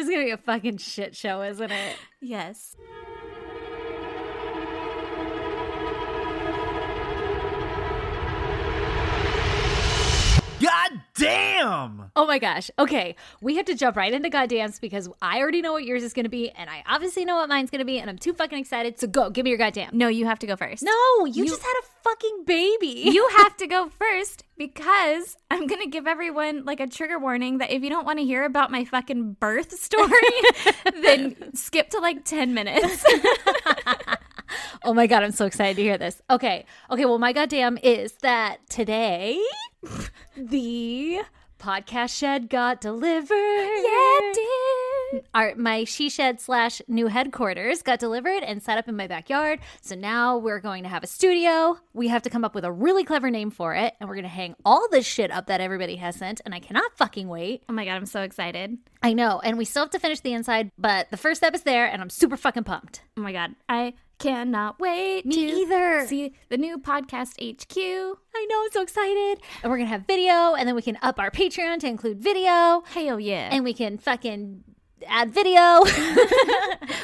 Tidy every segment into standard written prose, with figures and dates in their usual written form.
is going to be a fucking shit show, isn't it? Yes. God damn! Oh my gosh. Okay. We have to jump right into goddams because I already know what yours is going to be and I obviously know what mine's going to be and I'm too fucking excited. So go. Give me your goddamn. No, you have to go first. No, you just had a fucking baby. You have to go first because I'm going to give everyone like a trigger warning that if you don't want to hear about my fucking birth story, then skip to like 10 minutes. Oh my God, I'm so excited to hear this. Okay, well, my goddamn is that today the podcast shed got delivered. Yeah, it did. My she shed / new headquarters got delivered and set up in my backyard. So now we're going to have a studio. We have to come up with a really clever name for it. And we're going to hang all this shit up that everybody has sent. And I cannot fucking wait. Oh my God, I'm so excited. I know. And we still have to finish the inside. But the first step is there and I'm super fucking pumped. Oh my God. I cannot wait Me to either. see the new podcast HQ. I know, I'm so excited. And we're going to have video, and then we can up our Patreon to include video. Hell yeah. And we can fucking add video.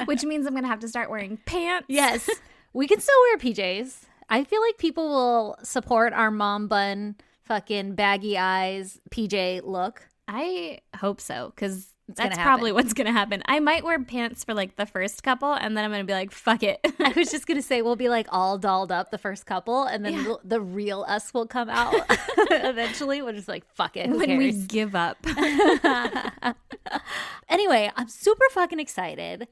Which means I'm going to have to start wearing pants. Yes. We can still wear PJs. I feel like people will support our mom bun, fucking baggy eyes, PJ look. I hope so, because gonna that's happen. probably what's going to happen. I might wear pants for like the first couple, and then I'm going to be like, fuck it. I was just going to say we'll be like all dolled up the first couple, and then the real us will come out eventually. We're just like, fuck it. Who when cares? we give up. Anyway, I'm super fucking excited.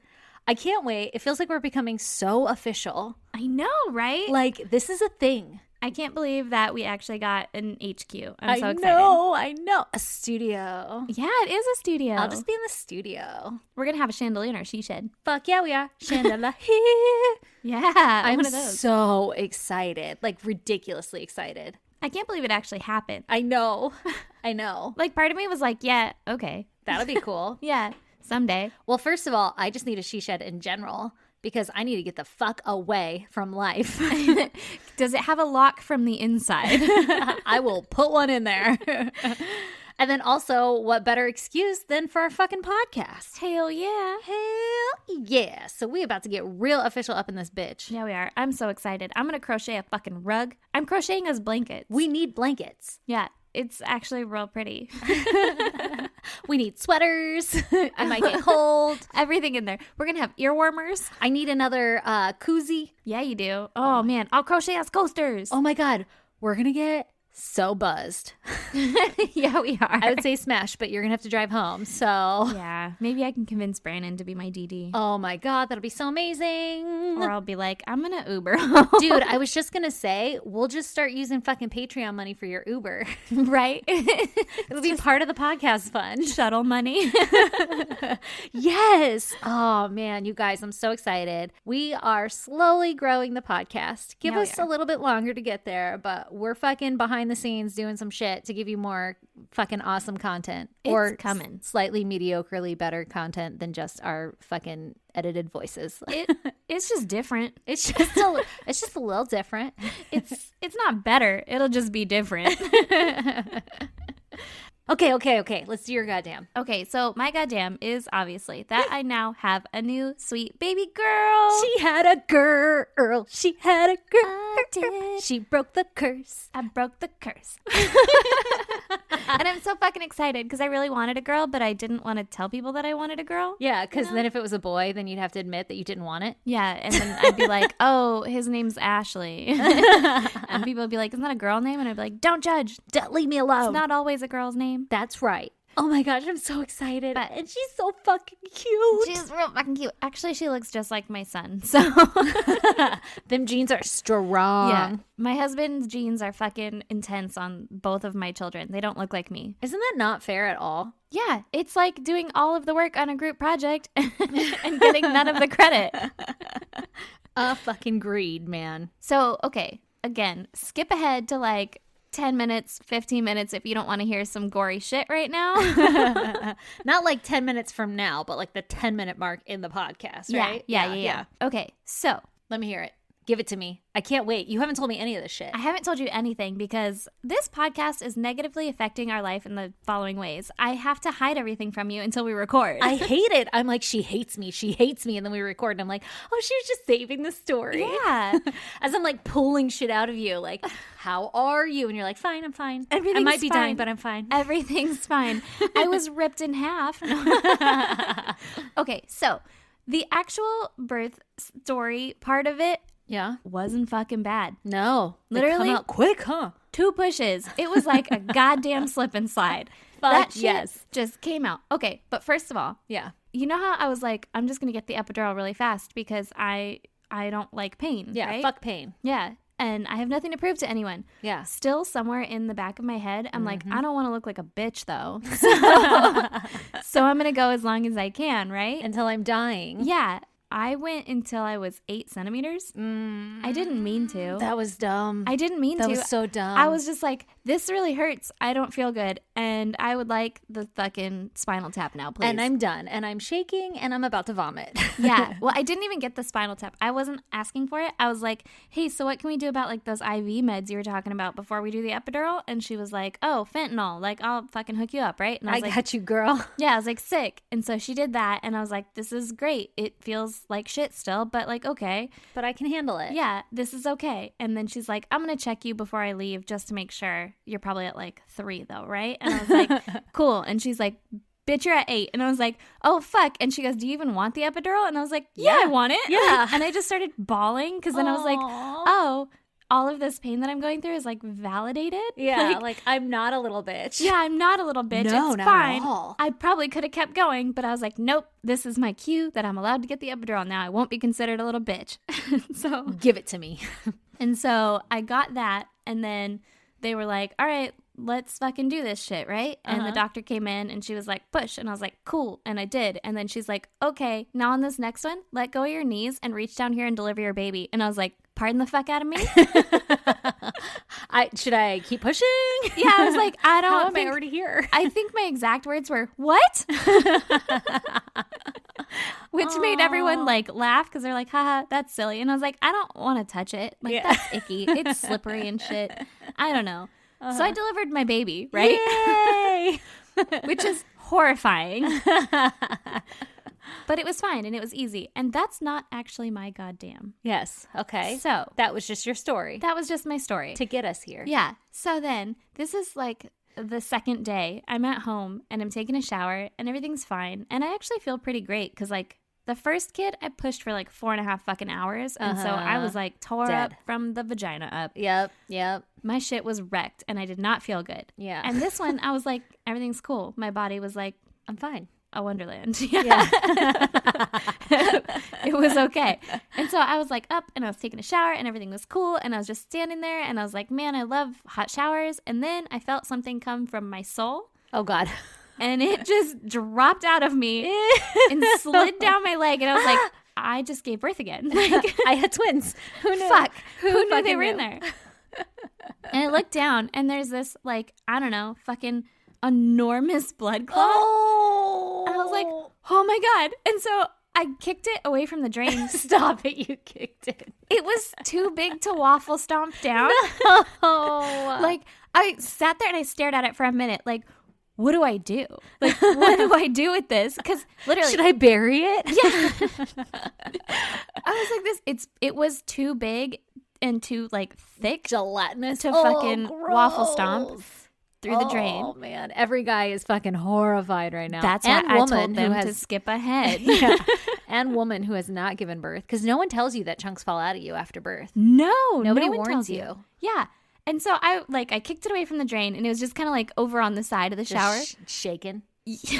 I can't wait. It feels like we're becoming so official. I know, right? Like, this is a thing. I can't believe that we actually got an HQ. I'm so excited. I know. A studio. Yeah, it is a studio. I'll just be in the studio. We're going to have a chandelier in our she shed. Fuck yeah, we are. Chandelier here. Yeah, I'm one of those. so excited. Like, ridiculously excited. I can't believe it actually happened. I know. I know. Like, part of me was like, yeah, okay. That'll be cool. Yeah, someday. Well, first of all, I just need a she shed in general because I need to get the fuck away from life. Does it have a lock from the inside? I will put one in there. And then also, what better excuse than for our fucking podcast? Hell yeah. Hell yeah. So we about to get real official up in this bitch. Yeah, we are. I'm so excited. I'm going to crochet a fucking rug. I'm crocheting us blankets. We need blankets. Yeah, it's actually real pretty. We need sweaters. It might get cold. Everything in there. We're going to have ear warmers. I need another koozie. Yeah, you do. Oh, man. I'll crochet us coasters. Oh my God. We're going to get so buzzed. Yeah, we are. I would say smash, but you're going to have to drive home. So, yeah, maybe I can convince Brandon to be my DD. oh my God, that'll be so amazing. Or I'll be like, I'm going to Uber. Dude, I was just going to say, we'll just start using fucking Patreon money for your Uber. Right? It'll be part of the podcast fund. Shuttle money. Yes. Oh man, you guys, I'm so excited. We are slowly growing the podcast. Give Yeah, we us are. a little bit longer to get there, but we're fucking behind the scenes doing some shit to give you more fucking awesome content. It's coming. Slightly mediocrely better content than just our fucking edited voices. It's just different. It's just a little different. It's not better. It'll just be different. Okay. Let's do your goddamn. Okay, so my goddamn is obviously that I now have a new sweet baby girl. She had a girl. She had a girl. I did. She broke the curse. I broke the curse. And I'm so fucking excited because I really wanted a girl, but I didn't want to tell people that I wanted a girl. Yeah, because then if it was a boy, then you'd have to admit that you didn't want it. Yeah, and then I'd be like, oh, his name's Ashley. And people would be like, isn't that a girl name? And I'd be like, don't judge. Leave me alone. It's not always a girl's name. That's right. Oh my gosh, I'm so excited. But- and she's so fucking cute. She's real fucking cute. Actually, she looks just like my son. So, Them jeans are strong. yeah. My husband's genes are fucking intense on both of my children. They don't look like me. Isn't that not fair at all? Yeah, it's like doing all of the work on a group project and getting none of the credit. Fucking greed, man. So, okay, again, skip ahead to like 10 minutes, 15 minutes if you don't want to hear some gory shit right now. Not like 10 minutes from now, but like the 10-minute mark in the podcast, right? Yeah. Okay, so Let me hear it. Give it to me. I can't wait. You haven't told me any of this shit. I haven't told you anything because this podcast is negatively affecting our life in the following ways. I have to hide everything from you until we record. I hate it. I'm like, she hates me. She hates me. And then we record and I'm like, oh, she was just saving the story. Yeah. As I'm like pulling shit out of you. Like, how are you? And you're like, fine, I'm fine. I might be dying, but I'm fine. Everything's fine. I was ripped in half. Okay, so the actual birth story part of it wasn't fucking bad. No. Literally. Come out quick, huh? 2 pushes. It was like a goddamn slip and slide. That shit just came out. Okay, but first of all, you know how I was like, I'm just going to get the epidural really fast because I don't like pain, right? Fuck pain. Yeah, and I have nothing to prove to anyone. Yeah. Still somewhere in the back of my head, I'm like, I don't want to look like a bitch though. So I'm going to go as long as I can, right? Until I'm dying. Yeah. I went until I was 8 centimeters. I didn't mean to. That was dumb. I didn't mean to. That was so dumb. I was just like, this really hurts. I don't feel good. And I would like the fucking spinal tap now, please. And I'm done. And I'm shaking and I'm about to vomit. Yeah. Well, I didn't even get the spinal tap. I wasn't asking for it. I was like, hey, so what can we do about like those IV meds you were talking about before we do the epidural? And she was like, oh, fentanyl. Like, I'll fucking hook you up, right? And I was like, got you, girl. Yeah, I was like, sick. And so she did that. And I was like, this is great. It feels like shit still, but like, okay. But I can handle it. Yeah, this is okay. And then she's like, I'm going to check you before I leave just to make sure. You're probably at like 3 though, right? And I was like, cool. And she's like, bitch, you're at 8. And I was like, oh, fuck. And she goes, do you even want the epidural? And I was like, yeah, I want it. Yeah. And I just started bawling because then I was like, oh, all of this pain that I'm going through is like validated. Yeah, like I'm not a little bitch. Yeah, I'm not a little bitch. No, it's not fine. at all. I probably could have kept going, but I was like, nope, this is my cue that I'm allowed to get the epidural now. I won't be considered a little bitch. So give it to me. And so I got that, and then they were like, all right, let's fucking do this shit, right? And the doctor came in and she was like, push. And I was like, cool. And I did. And then she's like, okay, now on this next one, let go of your knees and reach down here and deliver your baby. And I was like, pardon the fuck out of me? Should I keep pushing? Yeah, I was like, I don't How am I already here? I think my exact words were, what? Which made everyone like laugh because they're like, haha, that's silly. And I was like, I don't want to touch it. Like, that's icky. It's slippery and shit. I don't know. So I delivered my baby, right? Yay! Which is horrifying. But it was fine and it was easy. And that's not actually my goddamn. Yes. Okay. So that was just your story. That was just my story. To get us here. Yeah. So then this is like the second day. I'm at home and I'm taking a shower and everything's fine. And I actually feel pretty great because like the first kid I pushed for like 4.5 fucking hours. And so I was like tore up from the vagina up. Yep. My shit was wrecked and I did not feel good. Yeah. And this one, I was like, everything's cool. My body was like, I'm fine. A wonderland. Yeah. It was okay. And so I was like up and I was taking a shower and everything was cool. And I was just standing there and I was like, man, I love hot showers. And then I felt something come from my soul. Oh, God. And it just dropped out of me and slid down my leg. And I was like, I just gave birth again. Like, I had twins. Who knew? Fuck. Who knew they were in there? And I looked down and there's this like, I don't know, fucking enormous blood clot. Oh. And I was like, oh my God. And so I kicked it away from the drain. Stop it. You kicked it. It was too big to waffle stomp down. No. Like, I sat there and I stared at it for a minute. Like, what do I do? Like, what do I do with this? Because literally, should I bury it? Yeah. I was like, it was too big and too like thick, gelatinous to fucking waffle stomp through the drain. Oh man, every guy is fucking horrified right now. That's why I told them to skip ahead. Yeah. And woman who has not given birth, because no one tells you that chunks fall out of you after birth. No, nobody no one warns tells you. Yeah. And so I kicked it away from the drain and it was just kind of like over on the side of the shower. Shaking.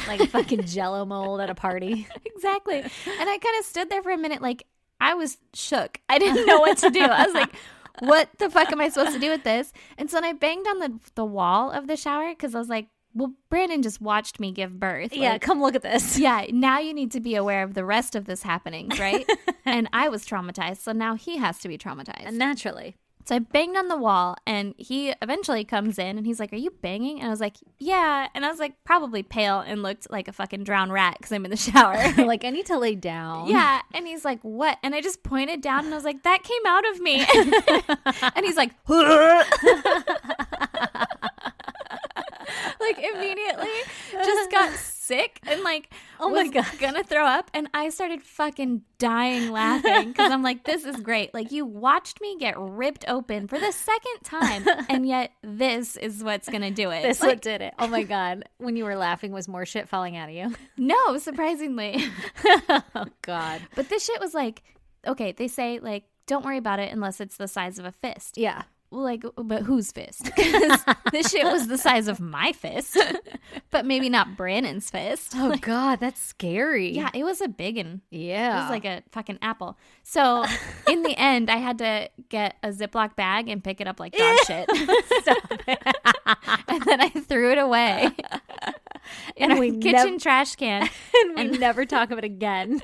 Like a fucking jello mold at a party. Exactly. And I kind of stood there for a minute like I was shook. I didn't know what to do. I was like, what the fuck am I supposed to do with this? And so then I banged on the wall of the shower because I was like, well, Brandon just watched me give birth. Yeah, like, come look at this. Yeah, now you need to be aware of the rest of this happening, right? And I was traumatized, so now he has to be traumatized. Naturally. So I banged on the wall, and he eventually comes in, and he's like, "Are you banging?" And I was like, "Yeah." And I was like, probably pale and looked like a fucking drowned rat because I'm in the shower. Like, I need to lay down. Yeah. And he's like, "What?" And I just pointed down, and I was like, "That came out of me." And he's like, like immediately just got sick and like, oh my God, gonna throw up. And I started fucking dying laughing because I'm like, this is great. Like, you watched me get ripped open for the second time, and yet this is what's gonna do it. This like, what did it. Oh my God. When you were laughing, was more shit falling out of you? No, surprisingly. Oh God. But this shit was like, okay, they say like, don't worry about it unless it's the size of a fist. Yeah. Well, like, but whose fist? Because this shit was the size of my fist, but maybe not Brandon's fist. Oh God, that's scary. Yeah, it was a big one. Yeah. It was like a fucking apple. So in the end, I had to get a Ziploc bag and pick it up like dog shit. Stop it. And then I threw it away in our kitchen trash can. And we never talk of it again.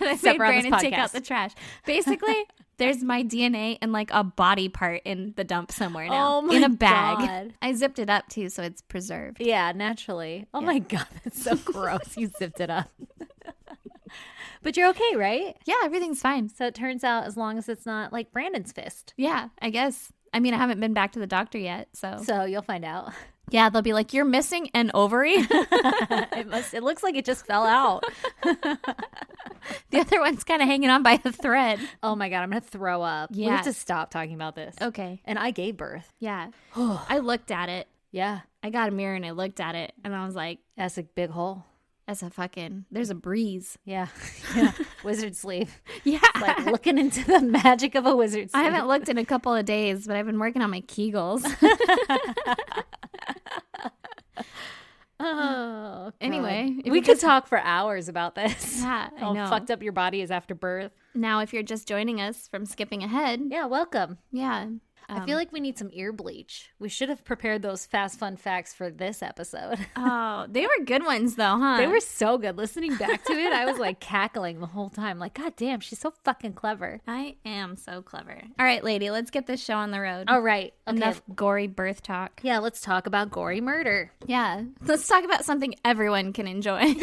And I made Brandon take out the trash. Basically, there's my DNA and like a body part in the dump somewhere now. Oh my in a bag. God. I zipped it up too, so it's preserved. Yeah, naturally. Oh my God, that's so gross. You zipped it up. But you're okay, right? Yeah, everything's fine. So it turns out as long as it's not like Brandon's fist. Yeah, I guess. I mean, I haven't been back to the doctor yet, so. So you'll find out. Yeah, they'll be like, "You're missing an ovary." It looks like it just fell out. The other one's kind of hanging on by a thread. Oh my God, I'm going to throw up. We Yeah. have to stop talking about this. Okay. And I gave birth. Yeah. I looked at it. Yeah. I got a mirror and I looked at it and I was like, That's a big hole. that's a fucking, there's a breeze. Yeah. Yeah. Wizard sleeve. Yeah. Like looking into the magic of a wizard sleeve. I haven't looked in a couple of days, but I've been working on my Kegels. Oh, God. Anyway, if we you could just- talk for hours about this. Yeah, I How know. fucked up your body is after birth. Now, if you're just joining us from skipping ahead, Yeah, welcome. yeah. I feel like we need some ear bleach. We should have prepared those fast fun facts for this episode. Oh, they were good ones though, huh? They were so good. Listening back to it, I was like cackling the whole time. Like, God damn, she's so fucking clever. I am so clever. All right, lady, let's get this show on the road. All right. Okay. Enough gory birth talk. Yeah, let's talk about gory murder. Yeah. Let's talk about something everyone can enjoy.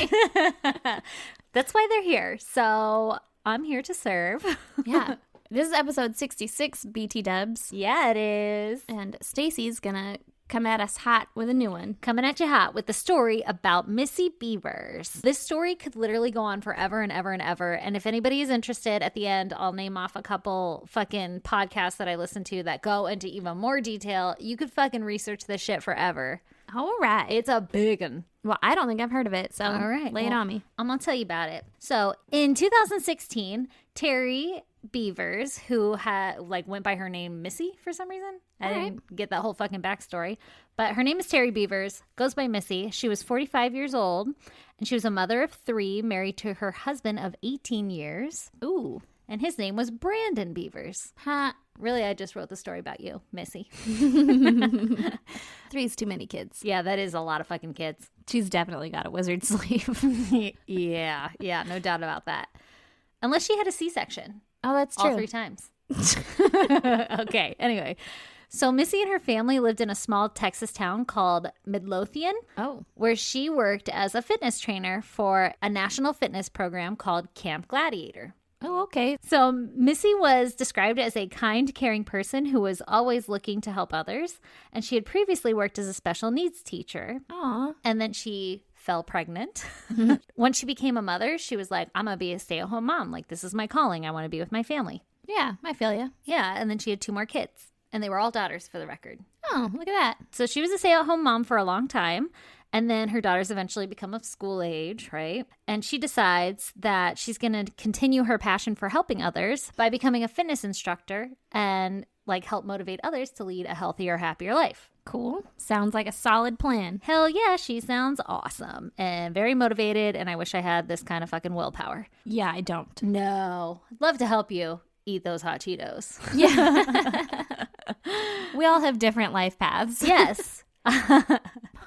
That's why they're here. So I'm here to serve. Yeah. This is episode 66, BT Dubs. Yeah, it is. And Stacy's gonna come at us hot with a new one. Coming at you hot with the story about Missy Beavers. This story could literally go on forever and ever and ever. And if anybody is interested, at the end, I'll name off a couple fucking podcasts that I listen to that go into even more detail. You could fucking research this shit forever. All right. It's a big one. Well, I don't think I've heard of it, so All right, lay it well, on me. I'm going to tell you about it. So in 2016, Terry Beavers, who went by her name Missy for some reason. I didn't get that whole fucking backstory. But her name is Terry Beavers, goes by Missy. She was 45 years old, and she was a mother of 3, married to her husband of 18 years. Ooh. And his name was Brandon Beavers. Ha. Really, I just wrote the story about you, Missy. 3's too many kids. Yeah, that is a lot of fucking kids. She's definitely got a wizard sleeve. Yeah, no doubt about that. Unless she had a C-section. Oh, that's true. All 3 times. Okay, anyway. So Missy and her family lived in a small Texas town called Midlothian, where she worked as a fitness trainer for a national fitness program called Camp Gladiator. Oh, okay. So Missy was described as a kind, caring person who was always looking to help others. And she had previously worked as a special needs teacher. Aw. And then she fell pregnant. When she became a mother, she was like, I'm going to be a stay-at-home mom. Like, this is my calling. I want to be with my family. Yeah, I feel you. Yeah, and then she had 2 more kids. And they were all daughters, for the record. Oh, look at that. So she was a stay-at-home mom for a long time. And then her daughters eventually become of school age, right? And she decides that she's going to continue her passion for helping others by becoming a fitness instructor and help motivate others to lead a healthier, happier life. Cool. Sounds like a solid plan. Hell yeah, she sounds awesome and very motivated. And I wish I had this kind of fucking willpower. Yeah, I don't. No. I'd love to help you eat those hot Cheetos. Yeah. We all have different life paths. Yes.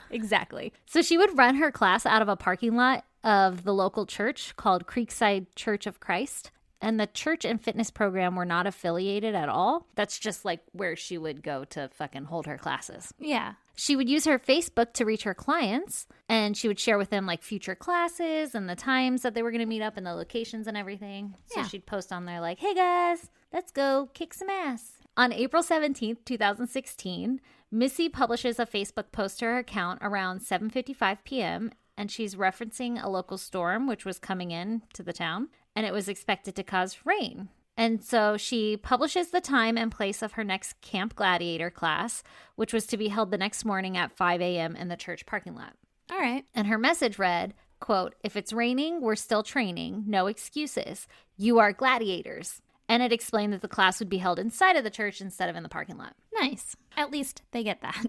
Exactly. So she would run her class out of a parking lot of the local church called Creekside Church of Christ. And the church and fitness program were not affiliated at all. That's just like where she would go to fucking hold her classes. Yeah. She would use her Facebook to reach her clients, and she would share with them like future classes and the times that they were going to meet up and the locations and everything. So Yeah. she'd post on there like, hey guys, let's go kick some ass. On April 17th, 2016, Missy publishes a Facebook post to her account around 7:55 p.m., and she's referencing a local storm which was coming in to the town, and it was expected to cause rain. And so she publishes the time and place of her next Camp Gladiator class, which was to be held the next morning at 5 a.m. in the church parking lot. All right. And her message read, quote, if it's raining, we're still training. No excuses. You are gladiators. And it explained that the class would be held inside of the church instead of in the parking lot. Nice. At least they get that.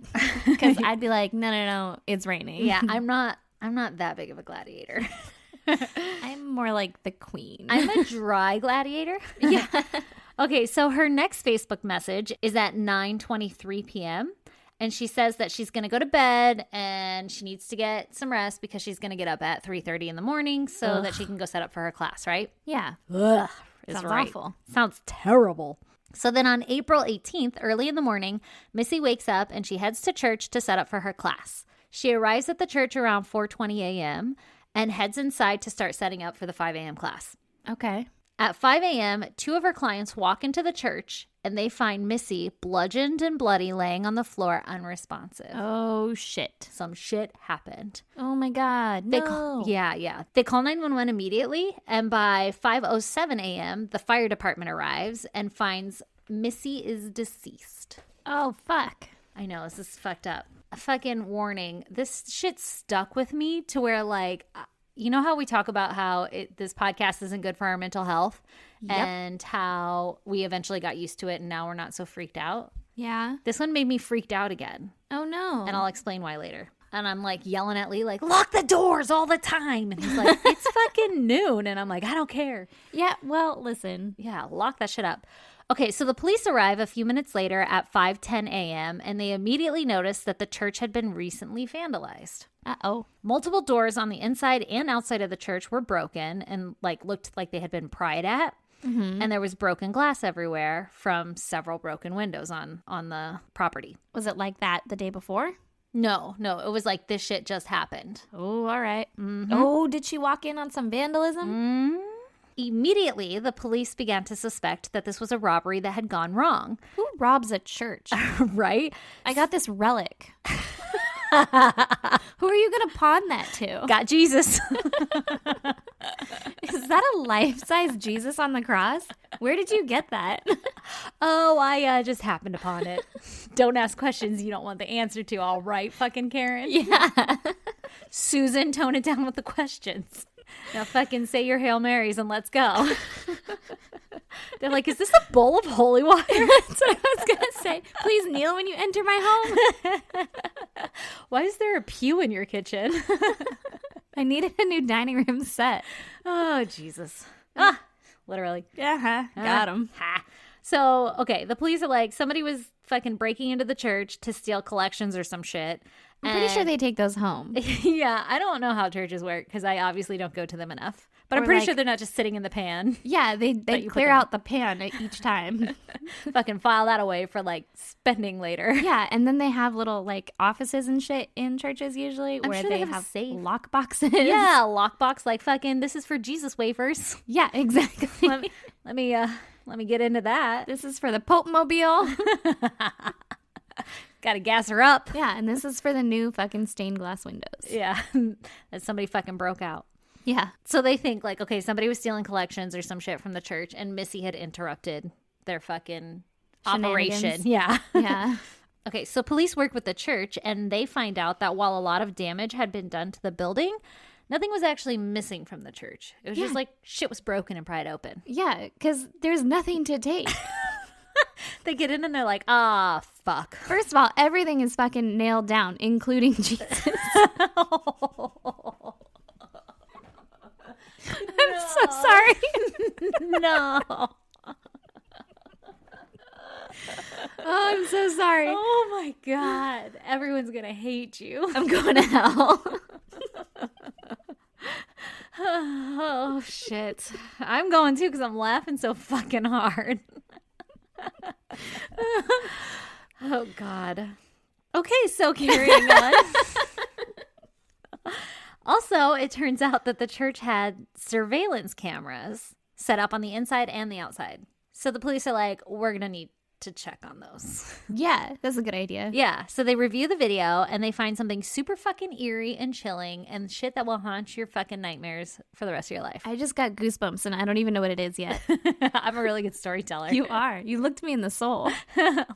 Because I'd be like, no, it's raining. Yeah, I'm not that big of a gladiator. I'm more like the queen. I'm a dry gladiator. Yeah. Okay, so her next Facebook message is at 9:23 p.m. And she says that she's going to go to bed and she needs to get some rest because she's going to get up at 3:30 in the morning so that she can go set up for her class, right? Yeah. Ugh. Sounds awful. Sounds terrible. So then on April 18th, early in the morning, Missy wakes up and she heads to church to set up for her class. She arrives at the church around 4:20 a.m. and heads inside to start setting up for the 5 a.m. class. Okay. At 5 a.m., two of her clients walk into the church and they find Missy bludgeoned and bloody laying on the floor unresponsive. Oh, shit. Some shit happened. Oh, my God. They No. yeah. They call 911 immediately, and by 5:07 a.m., the fire department arrives and finds Missy is deceased. Oh, fuck. I know, this is fucked up. A fucking warning. This shit stuck with me to where, like, you know how we talk about how this podcast isn't good for our mental health? Yep. And how we eventually got used to it and now we're not so freaked out? Yeah. This one made me freaked out again. Oh, no. And I'll explain why later. And I'm like yelling at Lee, like, lock the doors all the time. And he's like, it's fucking noon. And I'm like, I don't care. Yeah, well, listen. Yeah, lock that shit up. Okay, so the police arrive a few minutes later at 5:10 a.m. and they immediately notice that the church had been recently vandalized. Uh-oh. Multiple doors on the inside and outside of the church were broken and like looked like they had been pried at. Mm-hmm. And there was broken glass everywhere from several broken windows on the property. Was it like that the day before? No, it was like this shit just happened. Oh, all right. Mm-hmm. Oh, did she walk in on some vandalism? Immediately, the police began to suspect that this was a robbery that had gone wrong. Who robs a church? Right? I got this relic. Who are you going to pawn that to? Got Jesus. Is that a life-size Jesus on the cross? Where did you get that? Oh, I just happened upon it. Don't ask questions you don't want the answer to. All right, fucking Karen. Yeah. Susan, tone it down with the questions. Now fucking say your Hail Marys and let's go. They're like, is this a bowl of holy water? That's what I was going to say. Please kneel when you enter my home. Why is there a pew in your kitchen? I needed a new dining room set. Oh, Jesus. Literally. Got him. Ha. So, okay, the police are like, somebody was fucking breaking into the church to steal collections or some shit. I'm pretty sure they take those home. Yeah, I don't know how churches work because I obviously don't go to them enough. But I'm pretty sure they're not just sitting in the pan. Yeah, they clear out the pan each time. Fucking file that away for like spending later. Yeah, and then they have little like offices and shit in churches usually where sure they they have a have safe. lock boxes. Yeah, lockbox like fucking this is for Jesus wafers. Yeah, exactly. Let me get into that. This is for the Pope Mobile. Gotta gas her up. Yeah, and this is for the new fucking stained glass windows. Yeah, that somebody fucking broke out. Yeah. So they think like, okay, somebody was stealing collections or some shit from the church and Missy had interrupted their fucking operation. Yeah. Yeah. Okay, so police work with the church and they find out that while a lot of damage had been done to the building, nothing was actually missing from the church. It was just like shit was broken and pried open. Yeah, because there's nothing to take. They get in and they're like, ah, fuck. First of all, everything is fucking nailed down, including Jesus. I'm so sorry. No. Oh, I'm so sorry. Oh my God. Everyone's going to hate you. I'm going to hell. Oh, shit. I'm going too because I'm laughing so fucking hard. Oh, God. Okay, so carrying on. Also, it turns out that the church had surveillance cameras set up on the inside and the outside. So the police are like, we're going to need to check on those. Yeah, that's a good idea. Yeah, so they review the video and they find something super fucking eerie and chilling and shit that will haunt your fucking nightmares for the rest of your life. I just got goosebumps and I don't even know what it is yet. I'm a really good storyteller. You are. You looked me in the soul.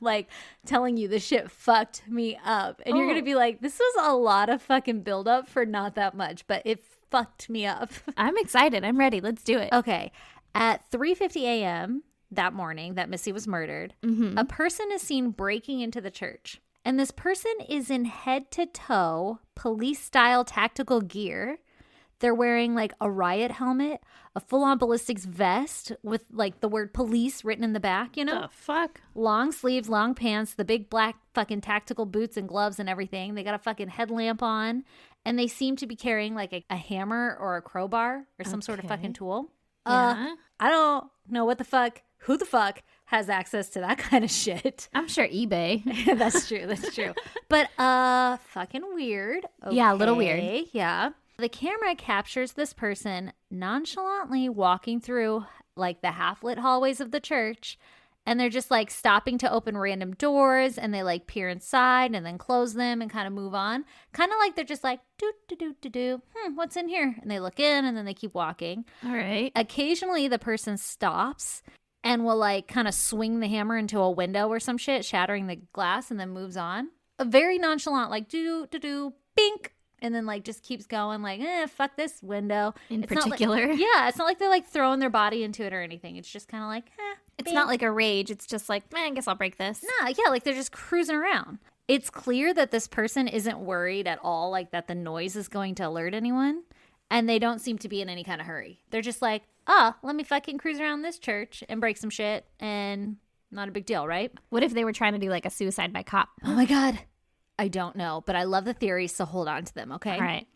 Like telling you this shit fucked me up. And you're going to be like, this was a lot of fucking buildup for not that much, but it fucked me up. I'm excited. I'm ready. Let's do it. Okay. At 3:50 a.m., that morning that Missy was murdered, a person is seen breaking into the church. And this person is in head-to-toe police-style tactical gear. They're wearing like a riot helmet, a full-on ballistics vest with like the word police written in the back, you know? The fuck? Long sleeves, long pants, the big black fucking tactical boots and gloves and everything. They got a fucking headlamp on. And they seem to be carrying like a hammer or a crowbar or some sort of fucking tool. Yeah. I don't know who the fuck has access to that kind of shit. I'm sure eBay. That's true. But fucking weird. Okay. Yeah, a little weird. Yeah. The camera captures this person nonchalantly walking through like the half-lit hallways of the church, and they're just like stopping to open random doors, and they like peer inside and then close them and kind of move on. Kind of like they're just like, do. What's in here? And they look in and then they keep walking. All right. Occasionally the person stops and will like kind of swing the hammer into a window or some shit, shattering the glass, and then moves on. A very nonchalant, like do, bink, and then like just keeps going like, fuck this window. In It's not particular. yeah, it's not like they're like throwing their body into it or anything. It's just kind of like, It's bink. not like a rage. It's just like, I guess I'll break this. Nah, yeah, like they're just cruising around. It's clear that this person isn't worried at all, like that the noise is going to alert anyone. And they don't seem to be in any kind of hurry. They're just like, let me fucking cruise around this church and break some shit, and not a big deal, right? What if they were trying to do like a suicide by cop? Oh my God. I don't know, but I love the theories, so hold on to them, okay? All right.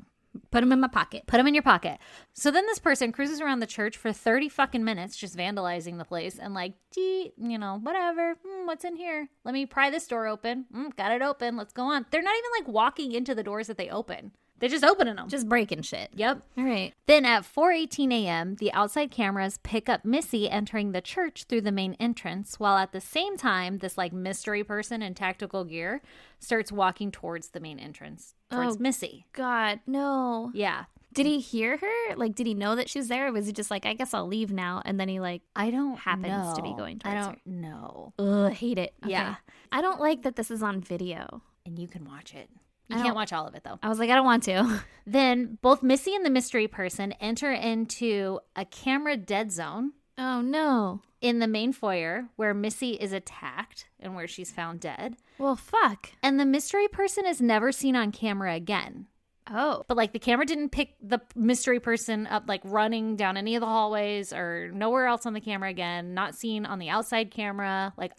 Put them in my pocket. Put them in your pocket. So then this person cruises around the church for 30 fucking minutes, just vandalizing the place and like, whatever. What's in here? Let me pry this door open. Got it open. Let's go on. They're not even like walking into the doors that they open. They're just opening them. Just breaking shit. Yep. All right. Then at 4:18 a.m., the outside cameras pick up Missy entering the church through the main entrance, while at the same time, this like mystery person in tactical gear starts walking towards the main entrance, towards Missy. God, no. Yeah. Did he hear her? Like, did he know that she was there? Or was he just like, I guess I'll leave now? And then he like, I don't happens know. to be going towards I her. don't know. Ugh, hate it. Okay. Yeah. I don't like that this is on video. And you can watch it. You can't watch all of it, though. I was like, I don't want to. Then both Missy and the mystery person enter into a camera dead zone Oh, no. in the main foyer where Missy is attacked and where she's found dead. Well, fuck. And the mystery person is never seen on camera again. Oh. But, like, the camera didn't pick the mystery person up, like, running down any of the hallways or nowhere else on the camera again. Not seen on the outside camera. Like,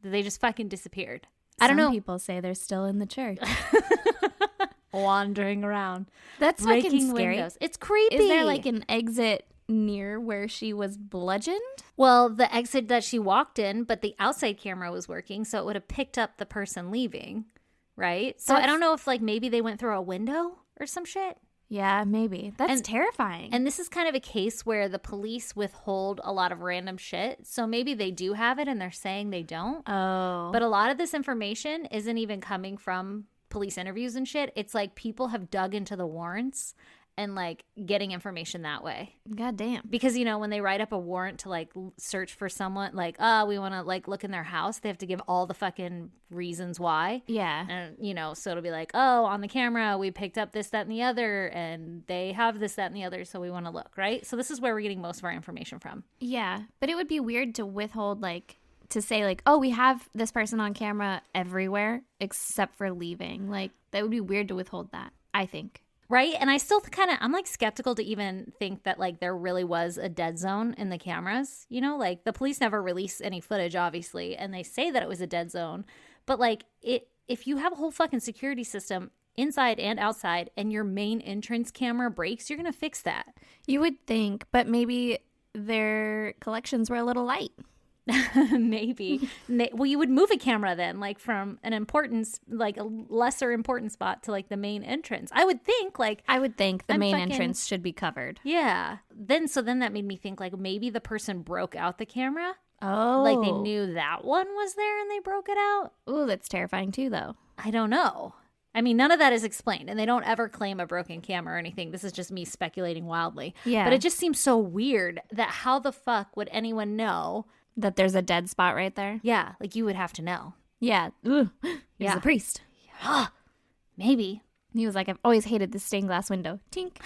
they just fucking disappeared. I don't know. Some people say they're still in the church. Wandering around. That's breaking fucking scary. windows. It's creepy. Is there like an exit near where she was bludgeoned? Well, the exit that she walked in, but the outside camera was working, so it would have picked up the person leaving, right? So I don't know if like maybe they went through a window or some shit. Yeah, maybe. That's terrifying. And this is kind of a case where the police withhold a lot of random shit. So maybe they do have it and they're saying they don't. Oh. But a lot of this information isn't even coming from police interviews and shit. It's like people have dug into the warrants and like getting information that way. God damn. Because, you know, when they write up a warrant to like search for someone, like, we want to like look in their house, they have to give all the fucking reasons why. Yeah. And, you know, so it'll be like, on the camera, we picked up this, that, and the other, and they have this, that, and the other, so we want to look, right? So this is where we're getting most of our information from. Yeah. But it would be weird to withhold, like, to say, like, oh, we have this person on camera everywhere except for leaving. Like, that would be weird to withhold that, I think. Right? And I still I'm like skeptical to even think that like there really was a dead zone in the cameras. You know, like the police never release any footage, obviously, and they say that it was a dead zone. But like if you have a whole fucking security system inside and outside, and your main entrance camera breaks, you're going to fix that. You would think, but maybe their collections were a little light. Maybe. Well, you would move a camera then, like from an importance, like a lesser important spot to like the main entrance. I would think the main entrance should be covered. Yeah. So then that made me think like maybe the person broke out the camera. Oh. Like they knew that one was there and they broke it out. Ooh, that's terrifying too, though. I don't know. I mean, none of that is explained, and they don't ever claim a broken camera or anything. This is just me speculating wildly. Yeah. But it just seems so weird that how the fuck would anyone know that there's a dead spot right there? Yeah, like you would have to know. Yeah. Ooh. He's the priest. Yeah. Maybe. He was like, I've always hated this stained glass window. Tink.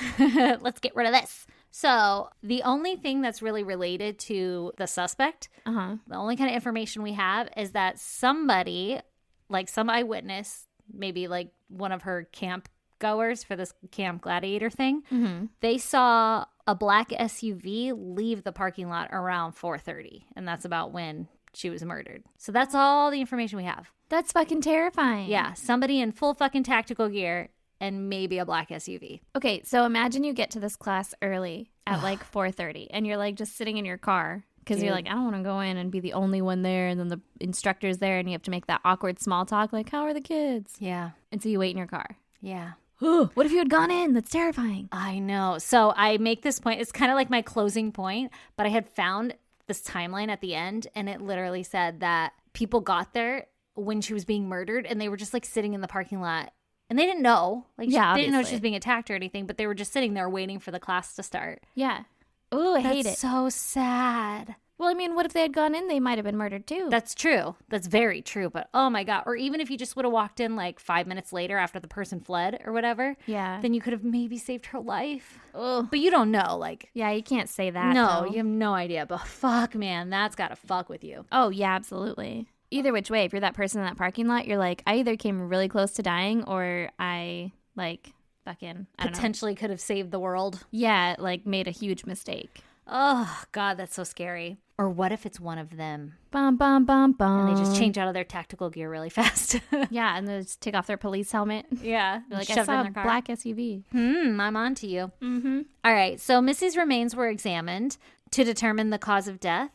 Let's get rid of this. So the only thing that's really related to the suspect, the only kind of information we have is that somebody, like some eyewitness, maybe like one of her camp goers for this Camp Gladiator thing, they saw a black SUV leave the parking lot around 4:30, and that's about when she was murdered. So that's all the information we have. That's fucking terrifying. Yeah, somebody in full fucking tactical gear and maybe a black SUV. Okay, so imagine you get to this class early at like 4:30, and you're like just sitting in your car because you're like, I don't want to go in and be the only one there, and then the instructor's there, and you have to make that awkward small talk like, how are the kids? Yeah. And so you wait in your car. Yeah. What if you had gone in? That's terrifying. I know. So I make this point. It's kind of like my closing point, but I had found this timeline at the end, and it literally said that people got there when she was being murdered, and they were just like sitting in the parking lot, and they didn't know. Like, they didn't know she was being attacked or anything, but they were just sitting there waiting for the class to start. Yeah. Oh, I hate it. That's so sad. Well, I mean, what if they had gone in? They might have been murdered too. That's true. That's very true. But oh my God. Or even if you just would have walked in like 5 minutes later after the person fled or whatever. Yeah. Then you could have maybe saved her life. Oh. But you don't know. Like, yeah, you can't say that. No, though. you have no idea. But fuck, man, that's got to fuck with you. Oh, yeah, absolutely. Either which way, if you're that person in that parking lot, you're like, I either came really close to dying or I like fucking potentially could have saved the world. Yeah, like made a huge mistake. Oh, God, that's so scary. Or what if it's one of them? Bum, bum, bum, bum. And they just change out of their tactical gear really fast. Yeah, and they just take off their police helmet. Yeah. They're like, I saw a black SUV. I'm on to you. Mm-hmm. All right, so Missy's remains were examined to determine the cause of death,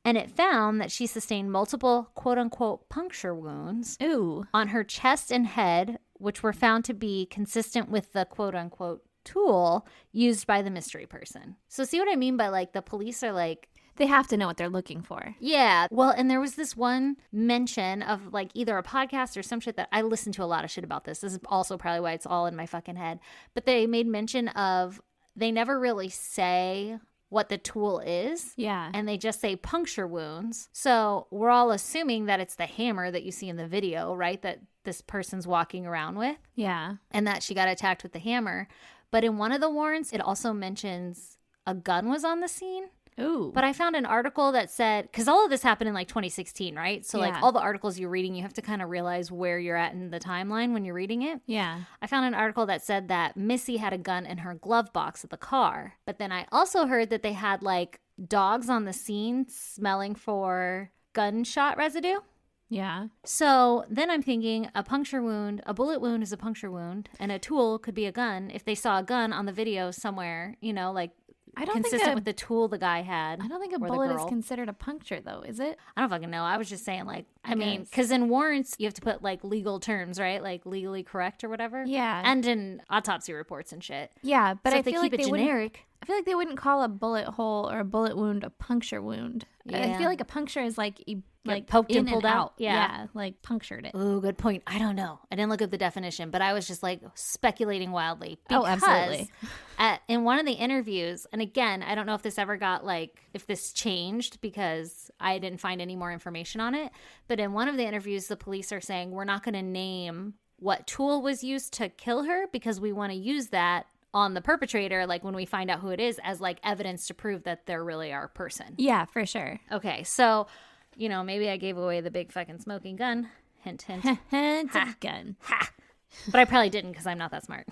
and it found that she sustained multiple quote-unquote puncture wounds on her chest and head, which were found to be consistent with the quote-unquote tool used by the mystery person. So see what I mean by like the police are like, they have to know what they're looking for. Yeah. Well, and there was this one mention of like either a podcast or some shit that I listened to a lot of shit about this. This is also probably why it's all in my fucking head. But they made mention of, they never really say what the tool is. Yeah. And they just say puncture wounds. So we're all assuming that it's the hammer that you see in the video, right? That this person's walking around with. Yeah. And that she got attacked with the hammer. But in one of the warrants, it also mentions a gun was on the scene. Ooh. But I found an article that said, because all of this happened in like 2016, right? So like all the articles you're reading, you have to kind of realize where you're at in the timeline when you're reading it. Yeah. I found an article that said that Missy had a gun in her glove box of the car. But then I also heard that they had like dogs on the scene smelling for gunshot residue. Yeah. So then I'm thinking a puncture wound, a bullet wound is a puncture wound, and a tool could be a gun. If they saw a gun on the video somewhere, you know, like I don't consistent think with the tool the guy had. I don't think a bullet is considered a puncture, though, is it? I don't fucking know. I was just saying, like, I mean, because in warrants, you have to put, like, legal terms, right? Like, legally correct or whatever. Yeah. And in autopsy reports and shit. Yeah, but so I feel like they generic. I feel like they wouldn't call a bullet hole or a bullet wound a puncture wound. Yeah. I feel like a puncture is like poked and in pulled out. Yeah, like punctured it. Oh, good point. I don't know. I didn't look up the definition, but I was just like speculating wildly. Oh, absolutely. In one of the interviews, and again, I don't know if this ever got like, if this changed because I didn't find any more information on it, but in one of the interviews, the police are saying, we're not going to name what tool was used to kill her because we want to use that on the perpetrator, like when we find out who it is, as like evidence to prove that they're really our person. Yeah, for sure. Okay, so, you know, maybe I gave away the big fucking smoking gun. Hint, hint. It's a gun. Ha. But I probably didn't because I'm not that smart.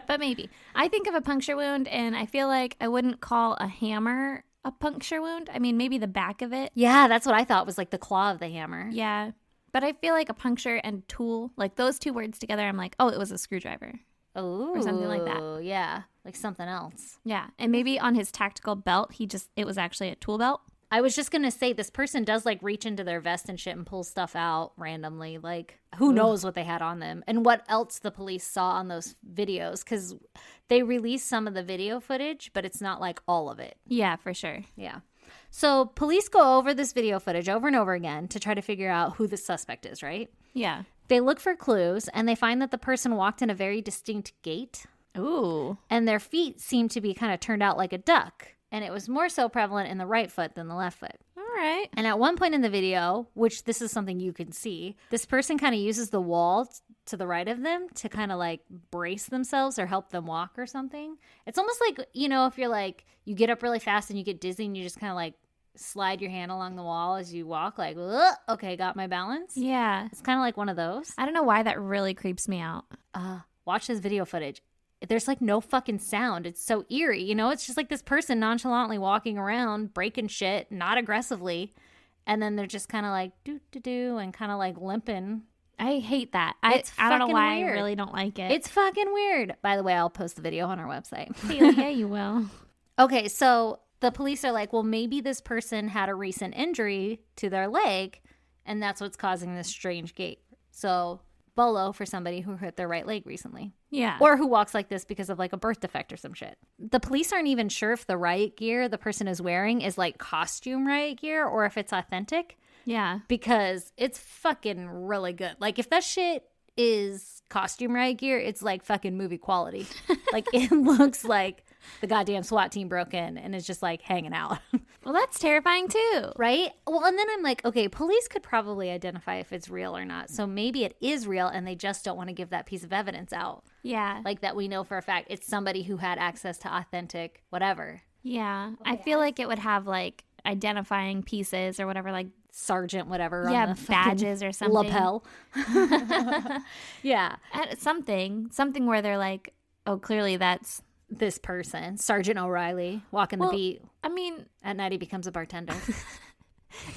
But maybe. I think of a puncture wound, and I feel like I wouldn't call a hammer a puncture wound. I mean, maybe the back of it. Yeah, that's what I thought was like the claw of the hammer. Yeah. But I feel like a puncture and tool, like those two words together, I'm like, oh, it was a screwdriver. Oh, or something like that. Yeah, like something else. Yeah, and maybe on his tactical belt, it was actually a tool belt. I was just going to say, this person does like reach into their vest and shit and pull stuff out randomly. Like, who knows what they had on them and what else the police saw on those videos, because they released some of the video footage, but it's not like all of it. Yeah, for sure. Yeah. So police go over this video footage over and over again to try to figure out who the suspect is, right? Yeah. They look for clues, and they find that the person walked in a very distinct gait. Ooh. And their feet seemed to be kind of turned out like a duck. And it was more so prevalent in the right foot than the left foot. All right. And at one point in the video, which this is something you can see, this person kind of uses the wall to the right of them to kind of like brace themselves or help them walk or something. It's almost like, you know, if you're like, you get up really fast and you get dizzy and you just kind of like slide your hand along the wall as you walk, like, okay, got my balance. Yeah. It's kind of like one of those. I don't know why that really creeps me out. Watch this video footage. There's like no fucking sound. It's so eerie, you know? It's just like this person nonchalantly walking around, breaking shit, not aggressively. And then they're just kind of like do and kind of like limping. I hate that. I don't know why weird. I really don't like it. It's fucking weird. By the way, I'll post the video on our website. Yeah, you will. Okay, so the police are like, well, maybe this person had a recent injury to their leg, and that's what's causing this strange gait. So bolo for somebody who hurt their right leg recently. Yeah. Or who walks like this because of like a birth defect or some shit. The police aren't even sure if the riot gear the person is wearing is like costume riot gear or if it's authentic. Yeah. Because it's fucking really good. Like if that shit is costume riot gear, it's like fucking movie quality. Like it looks like the goddamn SWAT team broke in and is just like hanging out. Well, that's terrifying too. Right? Well, and then I'm like, okay, police could probably identify if it's real or not. So maybe it is real and they just don't want to give that piece of evidence out. Yeah. Like that we know for a fact it's somebody who had access to authentic whatever. Yeah. I feel like it would have like identifying pieces or whatever, like sergeant whatever. Yeah, on the badges or something. Lapel. Yeah. Something where they're like, oh, clearly that's this person, Sergeant O'Reilly, walking the beat. I mean, at night he becomes a bartender.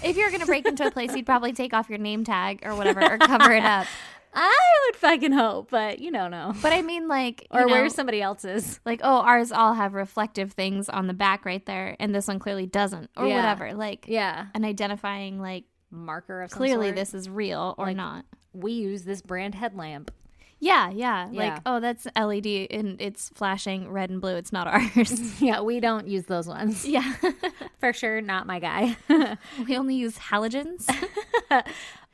If you're going to break into a place, you'd probably take off your name tag or whatever or cover it up. I would fucking hope, but you don't know. But I mean, like, or where's somebody else's? Like, oh, ours all have reflective things on the back right there, and this one clearly doesn't, or whatever. Like, an identifying like marker of some clearly sort. this is real or like, not. We use this brand headlamp. Yeah. Like, oh, that's LED and it's flashing red and blue. It's not ours. Yeah, we don't use those ones. Yeah. For sure, not my guy. We only use halogens.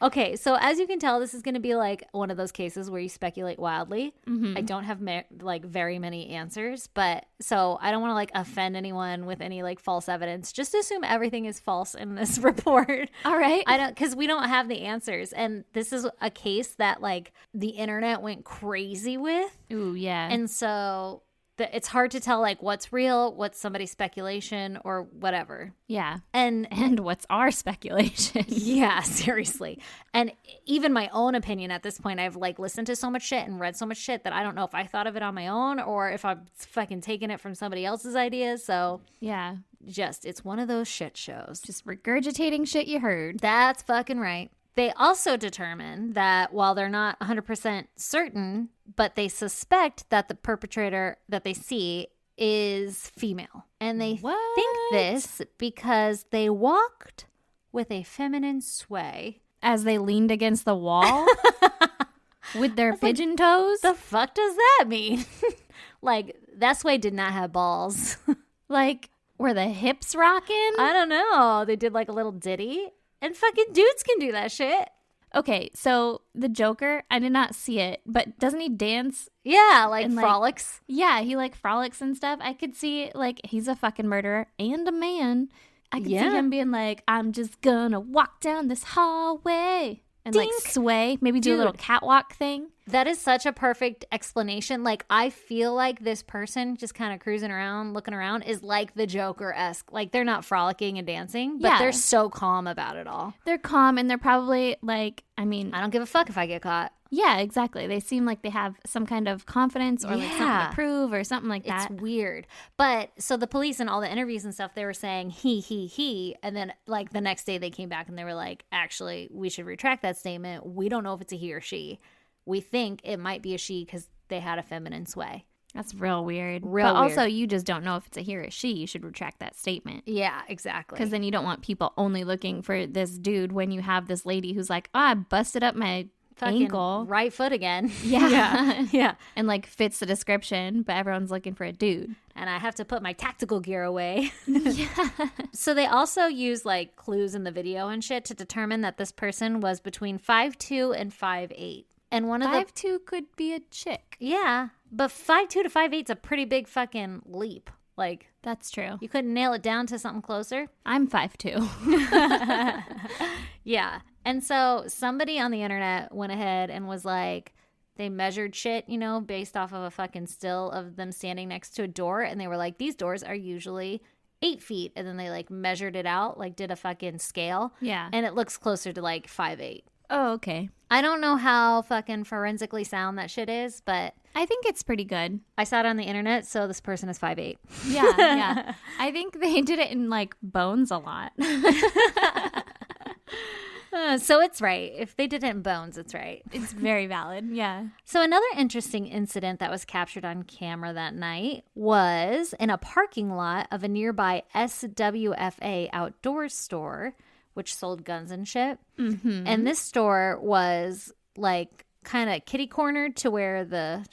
Okay, so as you can tell, this is going to be like one of those cases where you speculate wildly. Mm-hmm. I don't have like very many answers, but so I don't want to like offend anyone with any like false evidence. Just assume everything is false in this report. All right. Because we don't have the answers. And this is a case that like the internet went crazy with. Ooh, yeah. And so it's hard to tell like what's real, what's somebody's speculation or whatever. Yeah. And what's our speculation? Yeah, seriously. And even my own opinion at this point, I've like listened to so much shit and read so much shit that I don't know if I thought of it on my own or if I'm fucking taking it from somebody else's ideas. So yeah, it's one of those shit shows. Just regurgitating shit you heard. That's fucking right. They also determine that while they're not 100% certain, but they suspect that the perpetrator that they see is female. And they think this because they walked with a feminine sway. As they leaned against the wall? With their pigeon toes? The fuck does that mean? Like, that sway did not have balls. Like, were the hips rocking? I don't know. They did like a little ditty. And fucking dudes can do that shit. Okay, so the Joker, I did not see it, but doesn't he dance? Yeah, like frolics. Yeah, he like frolics and stuff. I could see like he's a fucking murderer and a man. I could see him being like, I'm just gonna walk down this hallway and Dink. like sway, maybe do a little catwalk thing. That is such a perfect explanation. Like, I feel like this person just kind of cruising around, looking around, is like the Joker-esque. Like, they're not frolicking and dancing, but they're so calm about it all. They're calm, and they're probably like, I mean, I don't give a fuck if I get caught. Yeah, exactly. They seem like they have some kind of confidence or like something to prove or something like that. It's weird. But so the police and all the interviews and stuff, they were saying he. And then like the next day they came back and they were like, actually, we should retract that statement. We don't know if it's a he or she. We think it might be a she because they had a feminine sway. That's real weird. But also, you just don't know if it's a he or a she. You should retract that statement. Yeah, exactly. Because then you don't want people only looking for this dude when you have this lady who's like, I busted up my ankle. Right foot again. Yeah. And like fits the description, but everyone's looking for a dude. And I have to put my tactical gear away. So they also use like clues in the video and shit to determine that this person was between 5'2" and 5'8". And one of 5'2" could be a chick. Yeah, but 5'2" to 5'8" is a pretty big fucking leap. Like, that's true. You couldn't nail it down to something closer? I'm 5'2". Yeah. And so somebody on the internet went ahead and was like, they measured shit, you know, based off of a fucking still of them standing next to a door. And they were like, these doors are usually 8 feet. And then they like measured it out, like did a fucking scale. Yeah. And it looks closer to like 5'8". Oh, okay. I don't know how fucking forensically sound that shit is, but I think it's pretty good. I saw it on the internet, so this person is 5'8". Yeah. I think they did it in like bones a lot. So it's right. If they did it in bones, it's right. It's very valid. Yeah. So another interesting incident that was captured on camera that night was in a parking lot of a nearby SWFA outdoors store, which sold guns and shit. Mm-hmm. And this store was like kind of kitty cornered to where the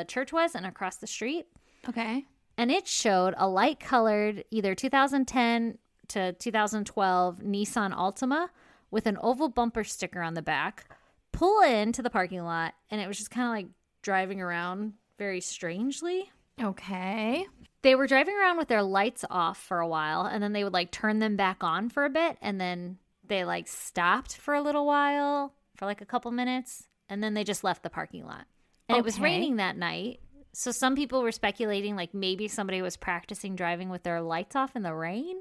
church was and across the street. Okay. And it showed a light colored either 2010 to 2012 Nissan Altima with an oval bumper sticker on the back pull into the parking lot. And it was just kind of like driving around very strangely. Okay. They were driving around with their lights off for a while, and then they would like turn them back on for a bit, and then they like stopped for a little while, for like a couple minutes, and then they just left the parking lot. And it was raining that night, so some people were speculating like maybe somebody was practicing driving with their lights off in the rain.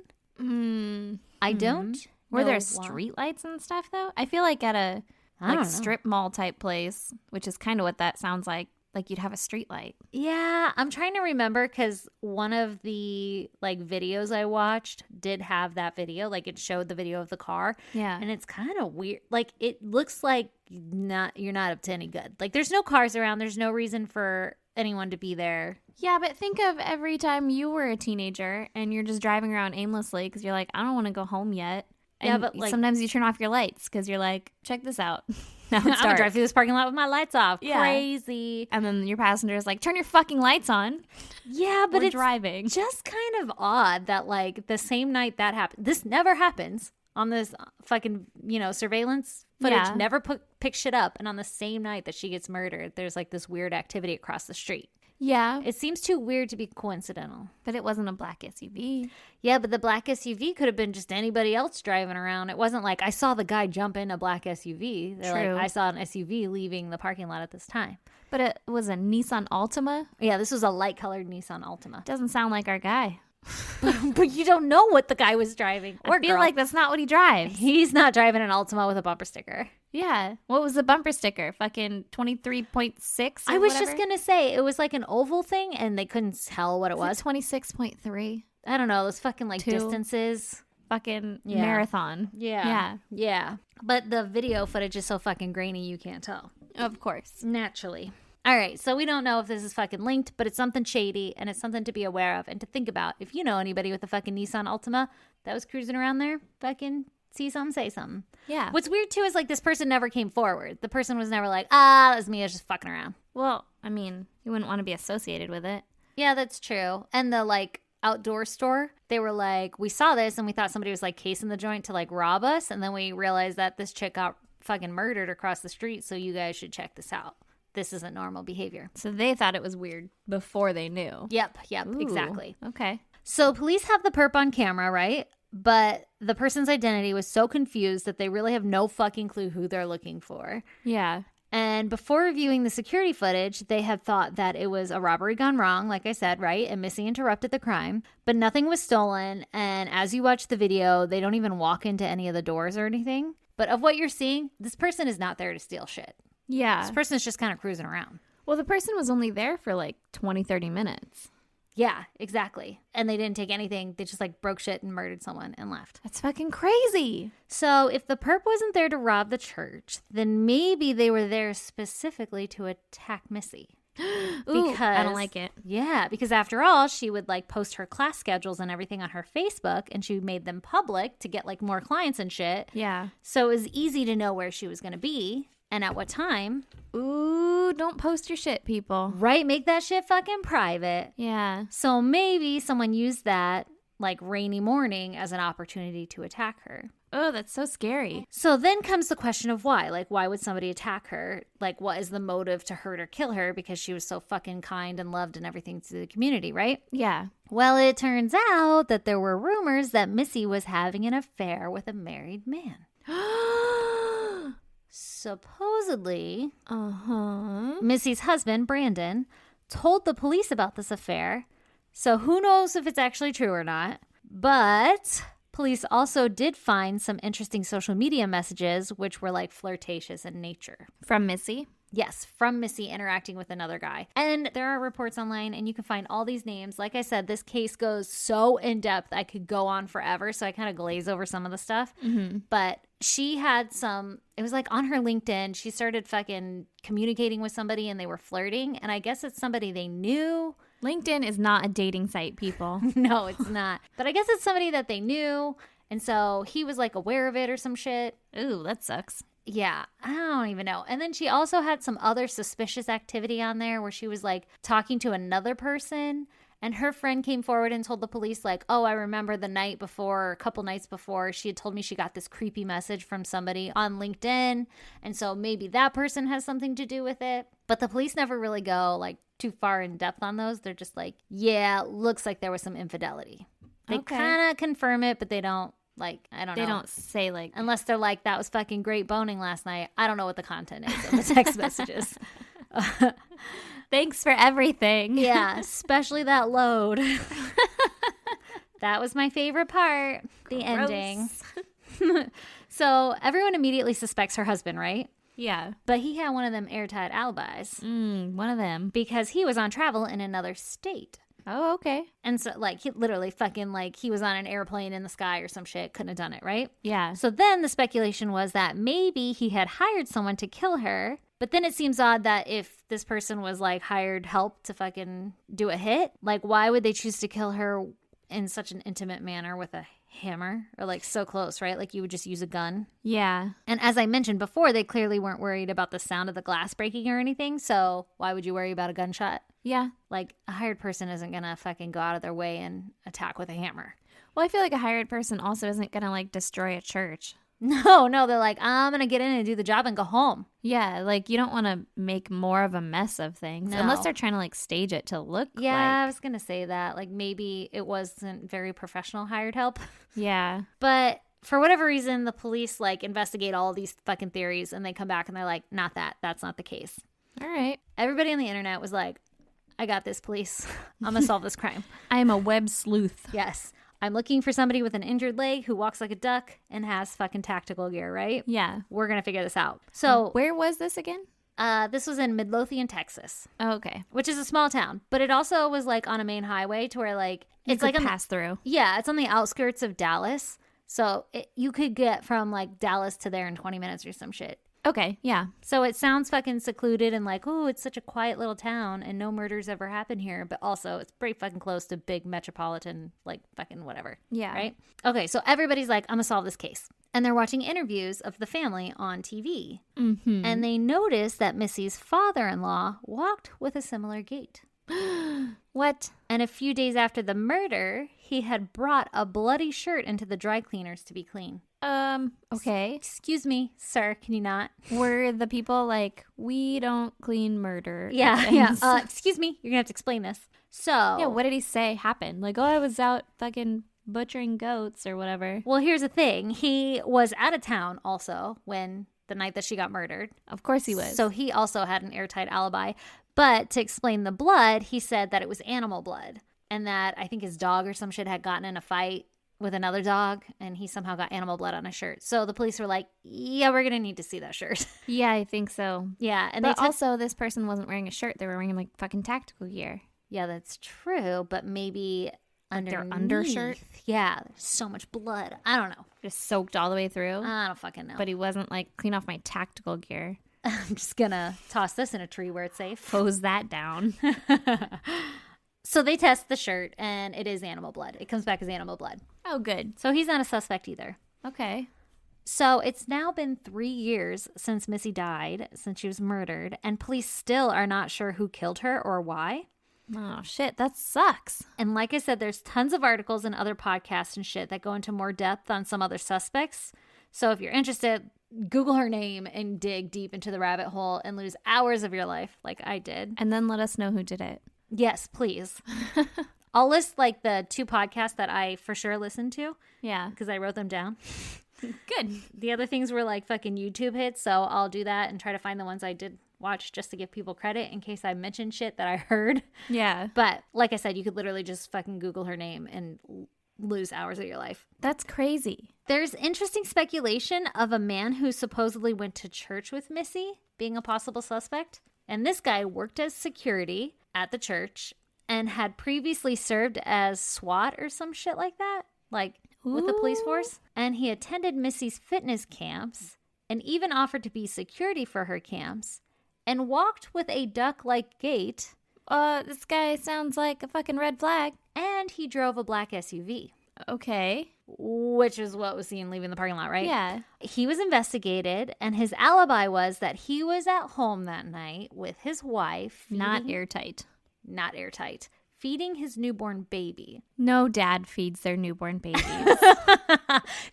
I don't. Were there street lights and stuff though? I feel like at a strip mall type place, which is kind of what that sounds like you'd have a street light. Yeah, I'm trying to remember because one of the like videos I watched did have that video. Like it showed the video of the car. Yeah. And it's kind of weird. Like it looks like you're not up to any good. Like there's no cars around. There's no reason for anyone to be there. Yeah, but think of every time you were a teenager and you're just driving around aimlessly because you're like, I don't want to go home yet. And yeah, but like, sometimes you turn off your lights because you're like, check this out. Now I'm gonna drive through this parking lot with my lights off. Yeah. Crazy. And then your passenger is like, turn your fucking lights on. Yeah, but We're it's driving. just kind of odd that like the same night that happened. This never happens on this fucking, surveillance footage. Yeah. Never picks shit up. And on the same night that she gets murdered, there's like this weird activity across the street. Yeah. It seems too weird to be coincidental. But it wasn't a black SUV. Yeah, but the black SUV could have been just anybody else driving around. It wasn't like I saw the guy jump in a black SUV. They're True. like, I saw an SUV leaving the parking lot at this time. But it was a Nissan Altima. Yeah, this was a light-colored Nissan Altima. Doesn't sound like our guy. But you don't know what the guy was driving. Or I feel girl. like that's not what he drives. He's not driving an Altima with a bumper sticker. Yeah. What was the bumper sticker? Fucking 23.6? I was just going to say, it was like an oval thing, and they couldn't tell what it was. 26.3. I don't know. Those fucking like 2. distances. Fucking Yeah. marathon. Yeah. But the video footage is so fucking grainy, you can't tell. Of course. Naturally. All right, so we don't know if this is fucking linked, but it's something shady, and it's something to be aware of and to think about. If you know anybody with a fucking Nissan Altima that was cruising around there, fucking see something, say something. Yeah. What's weird, too, is like this person never came forward. The person was never like, that was me, I was just fucking around. Well, I mean, you wouldn't want to be associated with it. Yeah, that's true. And the, like, outdoor store, they were like, we saw this, and we thought somebody was, like, casing the joint to, like, rob us, and then we realized that this chick got fucking murdered across the street, so you guys should check this out. This isn't normal behavior. So they thought it was weird before they knew. Yep, Ooh, exactly. Okay. So police have the perp on camera, right? But the person's identity was so confused that they really have no fucking clue who they're looking for. Yeah. And before reviewing the security footage, they had thought that it was a robbery gone wrong, like I said, right? And Missy interrupted the crime, but nothing was stolen. And as you watch the video, they don't even walk into any of the doors or anything. But of what you're seeing, this person is not there to steal shit. Yeah. This person is just kind of cruising around. Well, the person was only there for like 20, 30 minutes. Yeah, exactly. And they didn't take anything. They just like broke shit and murdered someone and left. That's fucking crazy. So if the perp wasn't there to rob the church, then maybe they were there specifically to attack Missy. Ooh, I don't like it. Yeah, because after all, she would like post her class schedules and everything on her Facebook, and she made them public to get like more clients and shit. Yeah. So it was easy to know where she was going to be and at what time. Ooh, don't post your shit, people. Right? Make that shit fucking private. Yeah. So maybe someone used that like rainy morning as an opportunity to attack her. Oh, that's so scary. So then comes the question of why. Like, why would somebody attack her? Like, what is the motive to hurt or kill her? Because she was so fucking kind and loved and everything to the community, right? Yeah. Well, it turns out that there were rumors that Missy was having an affair with a married man. Supposedly, Missy's husband, Brandon, told the police about this affair. So who knows if it's actually true or not. But police also did find some interesting social media messages, which were like flirtatious in nature. From Missy? Yes, from Missy interacting with another guy. And there are reports online and you can find all these names. Like I said, this case goes so in depth, I could go on forever. So I kind of glaze over some of the stuff. Mm-hmm. But she had some, it was like on her LinkedIn, she started fucking communicating with somebody and they were flirting. And I guess it's somebody they knew. LinkedIn is not a dating site, people. No, it's not. But I guess it's somebody that they knew. And so he was like aware of it or some shit. Ooh, that sucks. Yeah, I don't even know. And then she also had some other suspicious activity on there where she was like talking to another person and her friend came forward and told the police like, oh, I remember the night before, a couple nights before, she had told me she got this creepy message from somebody on LinkedIn. And so maybe that person has something to do with it. But the police never really go like too far in depth on those. They're just like, yeah, looks like there was some infidelity. They kind of confirm it, but they don't. Like, I don't know. They don't say like... Unless they're like, that was fucking great boning last night. I don't know what the content is of the text messages. Thanks for everything. Yeah, especially that load. That was my favorite part. The ending. So everyone immediately suspects her husband, right? Yeah. But he had one of them airtight alibis. One of them. Because he was on travel in another state. Oh, okay. And so, like, he literally fucking, like, he was on an airplane in the sky or some shit. Couldn't have done it, right? Yeah. So then the speculation was that maybe he had hired someone to kill her. But then it seems odd that if this person was, like, hired help to fucking do a hit, like, why would they choose to kill her in such an intimate manner with a hammer? Or, like, so close, right? Like, you would just use a gun. Yeah. And as I mentioned before, they clearly weren't worried about the sound of the glass breaking or anything. So why would you worry about a gunshot? Yeah. Like, a hired person isn't gonna fucking go out of their way and attack with a hammer. Well, I feel like a hired person also isn't gonna, like, destroy a church. No, they're like, I'm gonna get in and do the job and go home. Yeah, like, you don't want to make more of a mess of things. No. Unless they're trying to, like, stage it to look like... Yeah, I was gonna say that. Like, maybe it wasn't very professional hired help. Yeah. But... for whatever reason, the police, like, investigate all these fucking theories, and they come back and they're like, not that. That's not the case. All right. Everybody on the internet was like, I got this, police. I'm gonna solve this crime. I am a web sleuth. Yes. I'm looking for somebody with an injured leg who walks like a duck and has fucking tactical gear, right? Yeah. We're gonna figure this out. So, where was this again? This was in Midlothian, Texas. Oh, okay. Which is a small town, but it also was, like, on a main highway to where, like, it's like pass through. Yeah, it's on the outskirts of Dallas. So you could get from, like, Dallas to there in 20 minutes or some shit. Okay, yeah. So it sounds fucking secluded and like, oh, it's such a quiet little town and no murders ever happen here. But also it's pretty fucking close to big metropolitan, like, fucking whatever. Yeah. Right? Okay, so everybody's like, I'm gonna solve this case. And they're watching interviews of the family on TV. Mm-hmm. And they notice that Missy's father-in-law walked with a similar gait. What? And a few days after the murder, he had brought a bloody shirt into the dry cleaners to be clean. Okay. Excuse me, sir, can you not? Were the people like, we don't clean murder? Yeah, evidence? yeah. Excuse me, you're gonna have to explain this. So, yeah, what did he say happened? Like, oh, I was out fucking butchering goats or whatever. Well, here's the thing. He was out of town also when the night that she got murdered. Of course he was. So he also had an airtight alibi. But to explain the blood, he said that it was animal blood and that I think his dog or some shit had gotten in a fight with another dog and he somehow got animal blood on his shirt. So the police were like, yeah, we're going to need to see that shirt. Yeah, I think so. Yeah. And but also this person wasn't wearing a shirt. They were wearing like fucking tactical gear. Yeah, that's true. But maybe their undershirt. Yeah, there's so much blood. I don't know. Just soaked all the way through. I don't fucking know. But he wasn't like, clean off my tactical gear. I'm just going to toss this in a tree where it's safe. Hose that down. So they test the shirt and it is animal blood. It comes back as animal blood. Oh, good. So he's not a suspect either. Okay. So it's now been 3 years since Missy died, since she was murdered, and police still are not sure who killed her or why. Oh, shit. That sucks. And like I said, there's tons of articles and other podcasts and shit that go into more depth on some other suspects. So if you're interested, Google her name and dig deep into the rabbit hole and lose hours of your life like I did. And then let us know who did it. Yes, please. I'll list like the 2 podcasts that I for sure listened to. Yeah. Because I wrote them down. Good. The other things were like fucking YouTube hits. So I'll do that and try to find the ones I did watch just to give people credit in case I mentioned shit that I heard. Yeah. But like I said, you could literally just fucking Google her name and lose hours of your life. That's crazy. There's interesting speculation of a man who supposedly went to church with Missy being a possible suspect. And this guy worked as security at the church and had previously served as SWAT or some shit like that, like with the police force. And he attended Missy's fitness camps and even offered to be security for her camps and walked with a duck-like gait. This guy sounds like a fucking red flag. And he drove a black SUV. Okay. Which is what was seen leaving the parking lot, right? Yeah. He was investigated, and his alibi was that he was at home that night with his wife. Not airtight. Not airtight. Feeding his newborn baby. No dad feeds their newborn babies.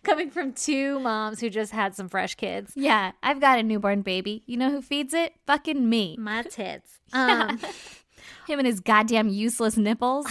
Coming from 2 moms who just had some fresh kids. Yeah, I've got a newborn baby. You know who feeds it? Fucking me. My tits. Him and his goddamn useless nipples.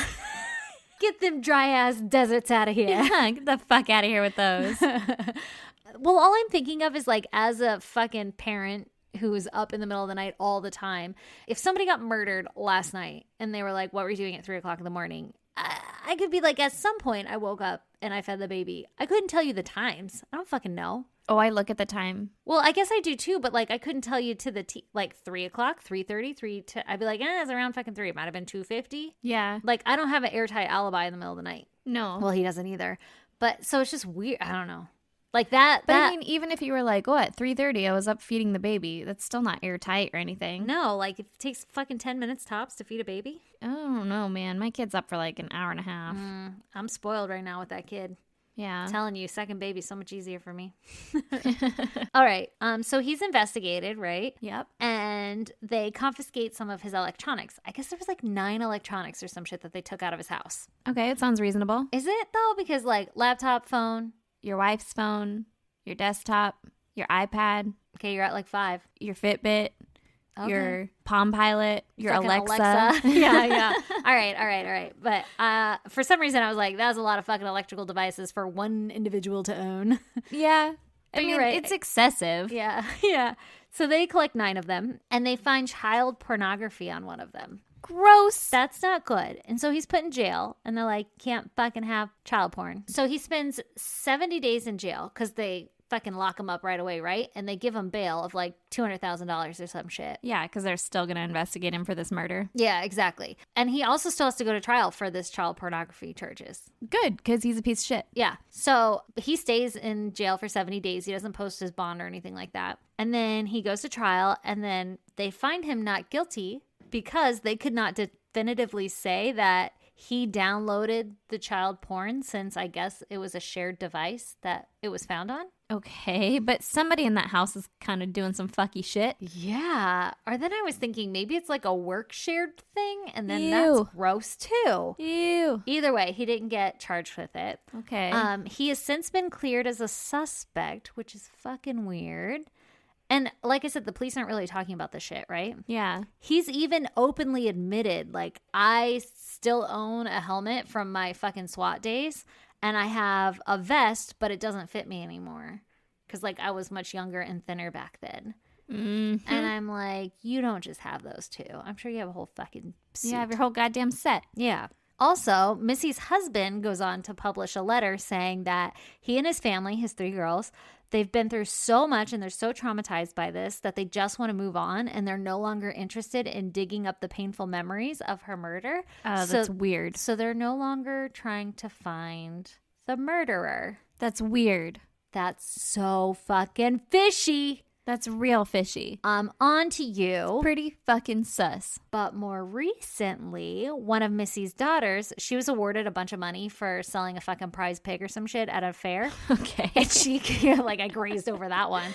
Get them dry-ass deserts out of here. Yeah, get the fuck out of here with those. Well, all I'm thinking of is like as a fucking parent who is up in the middle of the night all the time. If somebody got murdered last night and they were like, what were you doing at 3 o'clock in the morning? I could be like, at some point I woke up and I fed the baby. I couldn't tell you the times. I don't fucking know. Oh, I look at the time. Well, I guess I do too, but like I couldn't tell you to the like 3 o'clock, 3:30, I'd be like, it's around fucking 3. It might have been 2:50. Yeah. Like I don't have an airtight alibi in the middle of the night. No. Well, he doesn't either. But so it's just weird. I don't know. Like that. But I mean, even if you were like, at 3:30, I was up feeding the baby, that's still not airtight or anything. No, like it takes fucking 10 minutes tops to feed a baby. I don't know, man. My kid's up for like an hour and a half. I'm spoiled right now with that kid. Yeah. I'm telling you, second baby's so much easier for me. All right. So he's investigated, right? Yep. And they confiscate some of his electronics. I guess there was like 9 electronics or some shit that they took out of his house. Okay, it sounds reasonable. Is it though? Because like laptop, phone. Your wife's phone, your desktop, your iPad. Okay, you're at like 5. Your Fitbit. Okay. Your Palm Pilot, your Fucking Alexa. yeah. All right. But for some reason, I was like, that was a lot of fucking electrical devices for one individual to own. Yeah. But I mean, you're right. it's excessive. Yeah. So they collect 9 of them, and they find child pornography on one of them. Gross. That's not good. And so he's put in jail, and they're like, can't fucking have child porn. So he spends 70 days in jail because they fucking lock him up right away, right? And they give him bail of like $200,000 or some shit. Yeah, because they're still going to investigate him for this murder. Yeah, exactly. And he also still has to go to trial for this child pornography charges. Good, because he's a piece of shit. Yeah. So he stays in jail for 70 days. He doesn't post his bond or anything like that. And then he goes to trial, and then they find him not guilty because they could not definitively say that he downloaded the child porn since I guess it was a shared device that it was found on. Okay, but somebody in that house is kind of doing some fucky shit. Yeah. Or then I was thinking maybe it's like a work shared thing, and then Ew. that's gross too. Ew. Either way, he didn't get charged with it. Okay. He has since been cleared as a suspect, which is fucking weird. And like I said, the police aren't really talking about this shit, right? Yeah. He's even openly admitted, like, I still own a helmet from my fucking SWAT days, and I have a vest, but it doesn't fit me anymore because like I was much younger and thinner back then. Mm-hmm. And I'm like, you don't just have those two. I'm sure you have a whole fucking suit. You have your whole goddamn set. Yeah. Also, Missy's husband goes on to publish a letter saying that he and his family, his 3 girls, they've been through so much and they're so traumatized by this that they just want to move on and they're no longer interested in digging up the painful memories of her murder. Oh, that's weird. So they're no longer trying to find the murderer. That's weird. That's so fucking fishy. That's real fishy. On to you. Pretty fucking sus. But more recently, one of Missy's daughters, she was awarded a bunch of money for selling a fucking prize pig or some shit at a fair. Okay. And she, like, I grazed over that one.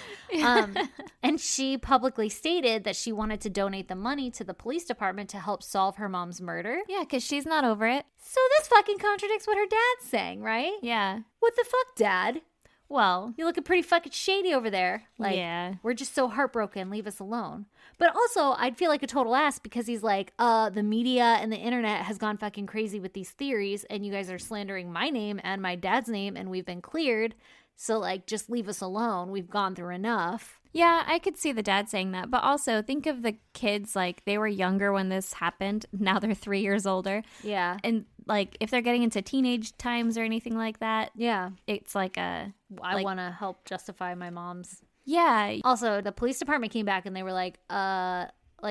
And she publicly stated that she wanted to donate the money to the police department to help solve her mom's murder. Yeah, because she's not over it. So this fucking contradicts what her dad's saying, right? Yeah. What the fuck, Dad? Well, You're looking pretty fucking shady over there. Like, yeah. We're just so heartbroken. Leave us alone. But also, I'd feel like a total ass because he's like, the media and the internet has gone fucking crazy with these theories, and you guys are slandering my name and my dad's name, and we've been cleared. So, like, just leave us alone. We've gone through enough. Yeah, I could see the dad saying that. But also, think of the kids, like, they were younger when this happened. Now they're 3 years older. Yeah. And, like, if they're getting into teenage times or anything like that, Yeah. it's like a... I want to help justify my mom's. Yeah. Also, the police department came back and they were like,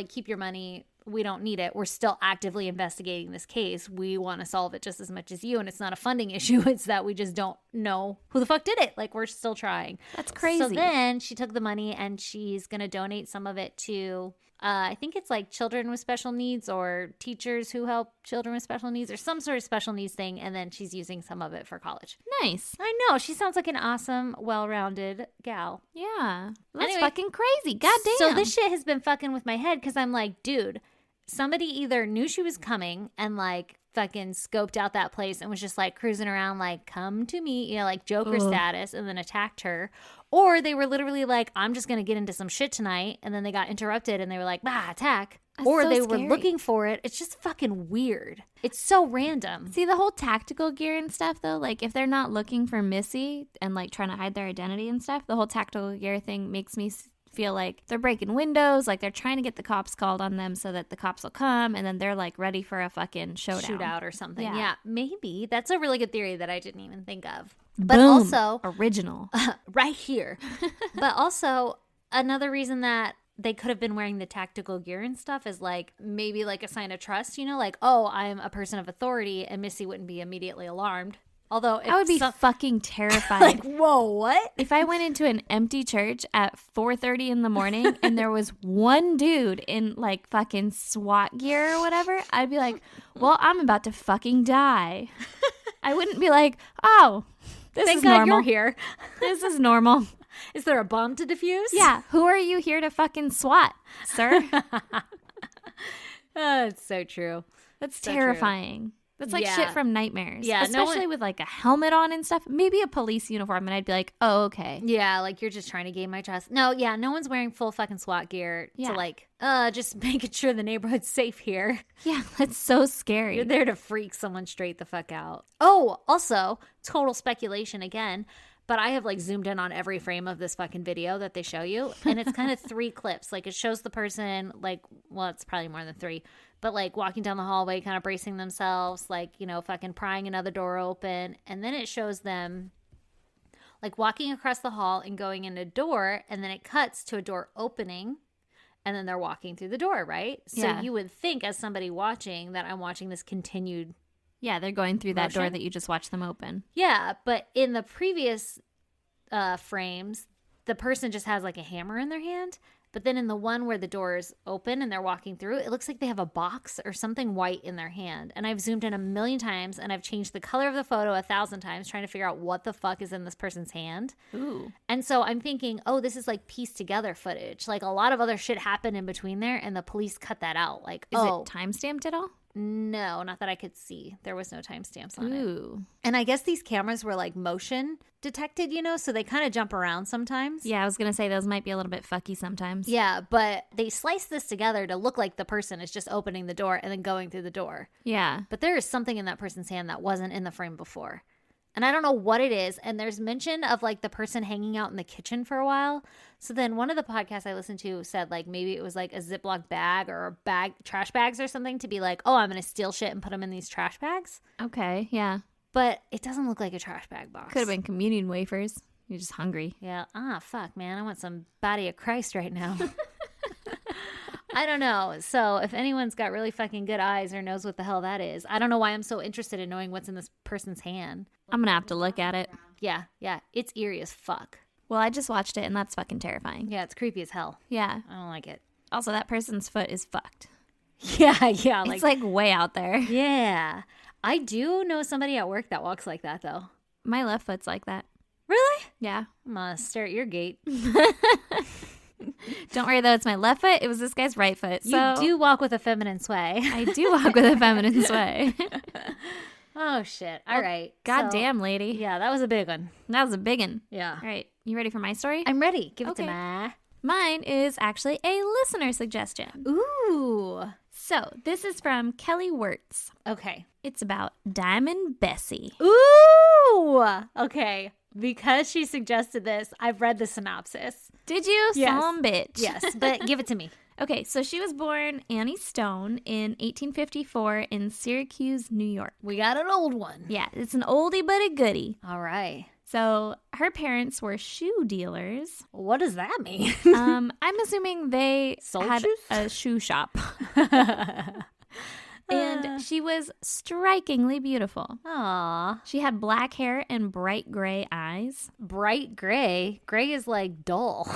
keep your money. We don't need it. We're still actively investigating this case. We want to solve it just as much as you. And it's not a funding issue. It's that we just don't know who the fuck did it. Like, we're still trying. That's crazy. So then she took the money and she's going to donate some of it to, I think it's like children with special needs or teachers who help children with special needs or some sort of special needs thing. And then she's using some of it for college. Nice. I know. She sounds like an awesome, well-rounded gal. Yeah. That's Anyway, fucking crazy. Goddamn. So this shit has been fucking with my head because I'm like, dude, somebody either knew she was coming and like fucking scoped out that place and was just like cruising around like, come to me, you know, like Joker status, and then attacked her. Or they were literally like, I'm just going to get into some shit tonight. And then they got interrupted and they were like, bah, attack. That's or so they scary. were looking for it. It's just fucking weird. It's so random. See, the whole tactical gear and stuff, though, like, if they're not looking for Missy and, like, trying to hide their identity and stuff, the whole tactical gear thing makes me feel like they're breaking windows, like, they're trying to get the cops called on them so that the cops will come, and then they're, like, ready for a fucking showdown. Shootout or something. Yeah. Yeah, maybe. That's a really good theory that I didn't even think of. But Boom. also, Original. right here. But also, another reason that they could have been wearing the tactical gear and stuff is like maybe like a sign of trust, you know, like, oh, I'm a person of authority, and Missy wouldn't be immediately alarmed. Although I would be fucking terrified. like, whoa, what? If I went into an empty church at 4:30 in the morning and there was one dude in like fucking SWAT gear or whatever, I'd be like, well, I'm about to fucking die. I wouldn't be like, oh, this Thank is God normal. you're here. This is normal. Is there a bomb to defuse? Yeah. Who are you here to fucking SWAT, sir? Oh, it's so true. That's So terrifying. That's like Yeah. shit from nightmares. Yeah, no especially with like a helmet on and stuff. Maybe a police uniform, and I'd be like, oh, okay. Yeah, like you're just trying to gain my trust. No, yeah, no one's wearing full fucking SWAT gear Yeah. to like, just making sure the neighborhood's safe here. Yeah, that's so scary. You're there to freak someone straight the fuck out. Oh, also, total speculation again, but I have like zoomed in on every frame of this fucking video that they show you, and it's kind of 3 clips. Like it shows the person like, well, it's probably more than 3, but like walking down the hallway, kind of bracing themselves, like, you know, fucking prying another door open, and then it shows them like walking across the hall and going in a door, and then it cuts to a door opening. And then they're walking through the door, right? So Yeah. you would think as somebody watching that I'm watching this continued. Yeah, they're going through that door Motion? that you just watched them open. Yeah, but in the previous frames, the person just has like a hammer in their hand. But then in the one where the door is open and they're walking through, it looks like they have a box or something white in their hand. And I've zoomed in a million times and I've changed the color of the photo 1,000 times trying to figure out what the fuck is in this person's hand. Ooh. And so I'm thinking, oh, this is like pieced together footage. Like a lot of other shit happened in between there and the police cut that out. Like, Is oh, it time-stamped at all? no, not that I could see. There was no timestamps on it. Ooh. And I guess these cameras were like motion detected, you know, so they kind of jump around sometimes. Yeah, I was going to say those might be a little bit fucky sometimes. Yeah, but they sliced this together to look like the person is just opening the door and then going through the door. Yeah. But there is something in that person's hand that wasn't in the frame before. And I don't know what it is. And there's mention of like the person hanging out in the kitchen for a while. So then one of the podcasts I listened to said like maybe it was like a Ziploc bag or a bag, trash bags or something to be like, oh, I'm going to steal shit and put them in these trash bags. Okay, yeah. But it doesn't look like a trash bag box. Could have been communion wafers. You're just hungry. Yeah. Fuck, man. I want some body of Christ right now. I don't know. So if anyone's got really fucking good eyes or knows what the hell that is, I don't know why I'm so interested in knowing what's in this person's hand. I'm going to have to look at it. Yeah. It's eerie as fuck. Well, I just watched it, and that's fucking terrifying. Yeah, it's creepy as hell. Yeah. I don't like it. Also, that person's foot is fucked. Yeah. It's like way out there. Yeah. I do know somebody at work that walks like that, though. My left foot's like that. Really? Yeah. I'm going to stare at your gate. Don't worry, though. It's my left foot. It was this guy's right foot. So You do walk with a feminine sway. I do walk with a feminine sway. Oh, shit. All right. Goddamn, lady. Yeah, that was a big one. That was a big one. Yeah. All right. You ready for my story? I'm ready. Give it to Okay. me. Mine is actually a listener suggestion. Ooh. So this is from Kelly Wirtz. Okay. It's about Diamond Bessie. Ooh. Okay. Because she suggested this, I've read the synopsis. Did you? Yes. Some bitch. Yes, but give it to me. Okay, so she was born Annie Stone in 1854 in Syracuse, New York. We got an old one. Yeah, it's an oldie but a goodie. All right. So her parents were shoe dealers. What does that mean? I'm assuming they Sold had shoes? a shoe shop. And she was strikingly beautiful. Aw. She had black hair and bright gray eyes. Bright gray. Gray is like dull.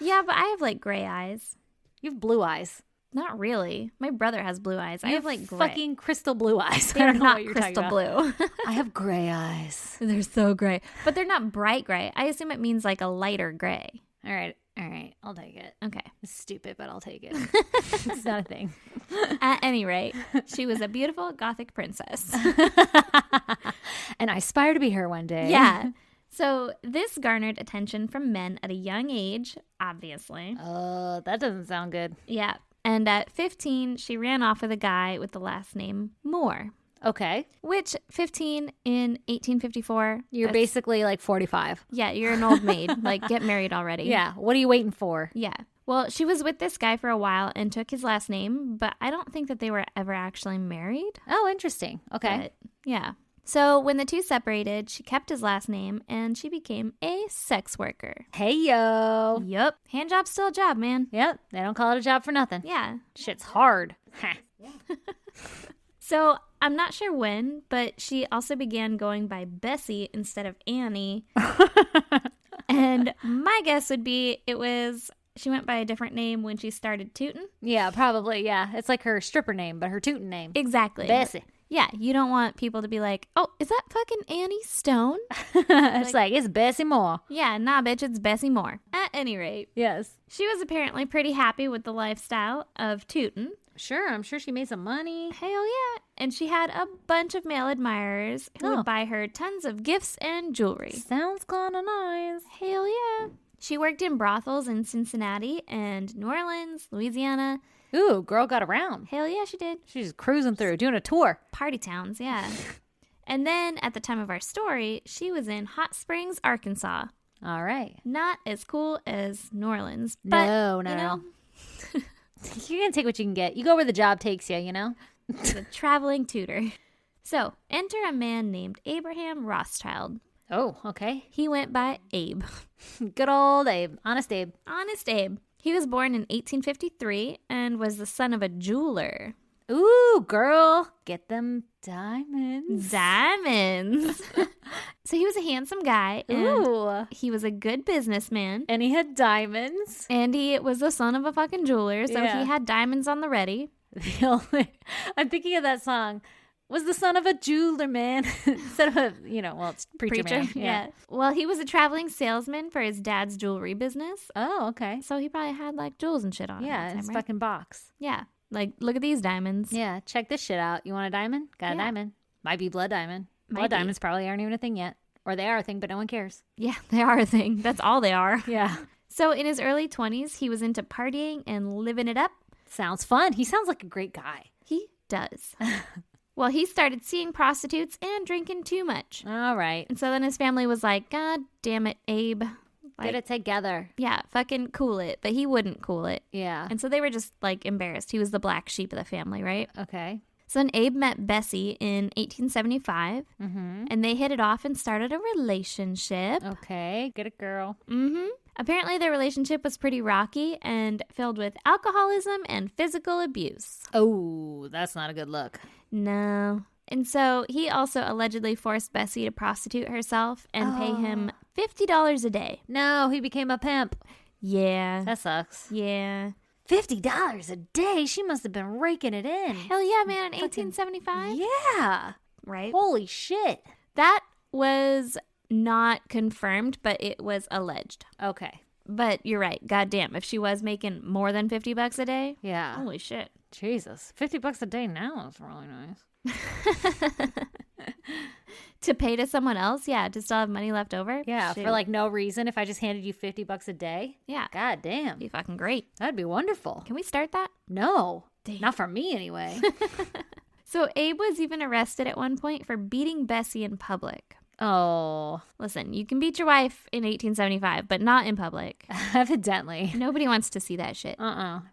Yeah, but I have like gray eyes. You have blue eyes. Not really. My brother has blue eyes. I have like gray. fucking crystal blue eyes. I They're don't know not what you're crystal talking about. blue. I have gray eyes. They're so gray. But they're not bright gray. I assume it means like a lighter gray. All right. I'll take it. Okay. It's stupid, but I'll take it. It's not a thing. At any rate, she was a beautiful Gothic princess. And I aspire to be her one day. Yeah. So this garnered attention from men at a young age, obviously. That doesn't sound good. Yeah. And at 15, she ran off with a guy with the last name Moore. Okay. Which, 15 in 1854. You're basically like 45. Yeah, you're an old maid. Like, get married already. Yeah. What are you waiting for? Yeah. Well, she was with this guy for a while and took his last name, but I don't think that they were ever actually married. Oh, interesting. Okay. But, yeah. So when the two separated, she kept his last name and she became a sex worker. Hey, yo. Yup. Hand job's still a job, man. Yep. They don't call it a job for nothing. Yeah. Shit's hard. So I'm not sure when, but she also began going by Bessie instead of Annie. And my guess would be she went by a different name when she started tootin'. Yeah, probably. Yeah. It's like her stripper name, but her tootin' name. Exactly. Bessie. Yeah, you don't want people to be like, oh, is that fucking Annie Stone? It's like, it's Bessie Moore. Yeah, nah, bitch, it's Bessie Moore. At any rate, Yes. she was apparently pretty happy with the lifestyle of tootin'. Sure. I'm sure she made some money. Hell yeah. And she had a bunch of male admirers who would buy her tons of gifts and jewelry. Sounds kind of nice. Hell yeah. She worked in brothels in Cincinnati and New Orleans, Louisiana. Ooh, girl got around. Hell yeah, she did. She's cruising through, doing a tour. Party towns, yeah. And then at the time of our story, she was in Hot Springs, Arkansas. All right. Not as cool as New Orleans. But, No. You're going to take what you can get. You go where the job takes you, you know? The traveling tutor. So, enter a man named Abraham Rothschild. Oh, okay. He went by Abe. Good old Abe. Honest Abe. Honest Abe. He was born in 1853 and was the son of a jeweler. Ooh, girl. Get them diamonds. Diamonds. So he was a handsome guy. And Ooh. he was a good businessman. And he had diamonds. And he was the son of a fucking jeweler. So Yeah. he had diamonds on the ready. I'm thinking of that song. Was the son of a jeweler man instead of a, it's preacher man. Yeah. Well, he was a traveling salesman for his dad's jewelry business. Oh, okay. So he probably had like jewels and shit on. Yeah, all the his time, right? fucking box. Yeah. Like, look at these diamonds. Yeah, check this shit out. You want a diamond? Got a Yeah. diamond. Might be blood diamond. Might Blood be. diamonds probably aren't even a thing yet. Or they are a thing, but no one cares. Yeah, they are a thing. That's all they are. Yeah. So in his early 20s, he was into partying and living it up. Sounds fun. He sounds like a great guy. He does. Well, he started seeing prostitutes and drinking too much. All right. And so then his family was like, God damn it, Abe. Get it together. Yeah, fucking cool it. But he wouldn't cool it. Yeah. And so they were just like embarrassed. He was the black sheep of the family, right? Okay. So then Abe met Bessie in 1875, and they hit it off and started a relationship. Okay. Get it, girl. Apparently, their relationship was pretty rocky and filled with alcoholism and physical abuse. Oh, that's not a good look. No. And so he also allegedly forced Bessie to prostitute herself and pay him $50 a day. No, he became a pimp. Yeah. That sucks. Yeah. $50 a day? She must have been raking it in. Hell yeah, man. In 1875? Yeah. Right? Holy shit. That was not confirmed, but it was alleged. Okay. But you're right. Goddamn. If she was making more than $50 a day, Yeah. holy shit. Jesus. $50 a day now is really nice. To pay to someone else? Yeah. To still have money left over? Yeah. Shoot. For like no reason. If I just handed you $50 a day. Yeah. God damn. Be fucking great. That'd be wonderful. Can we start that? No. Damn. Not for me anyway. So Abe was even arrested at one point for beating Bessie in public. Oh. Listen, you can beat your wife in 1875, but not in public. Evidently. Nobody wants to see that shit.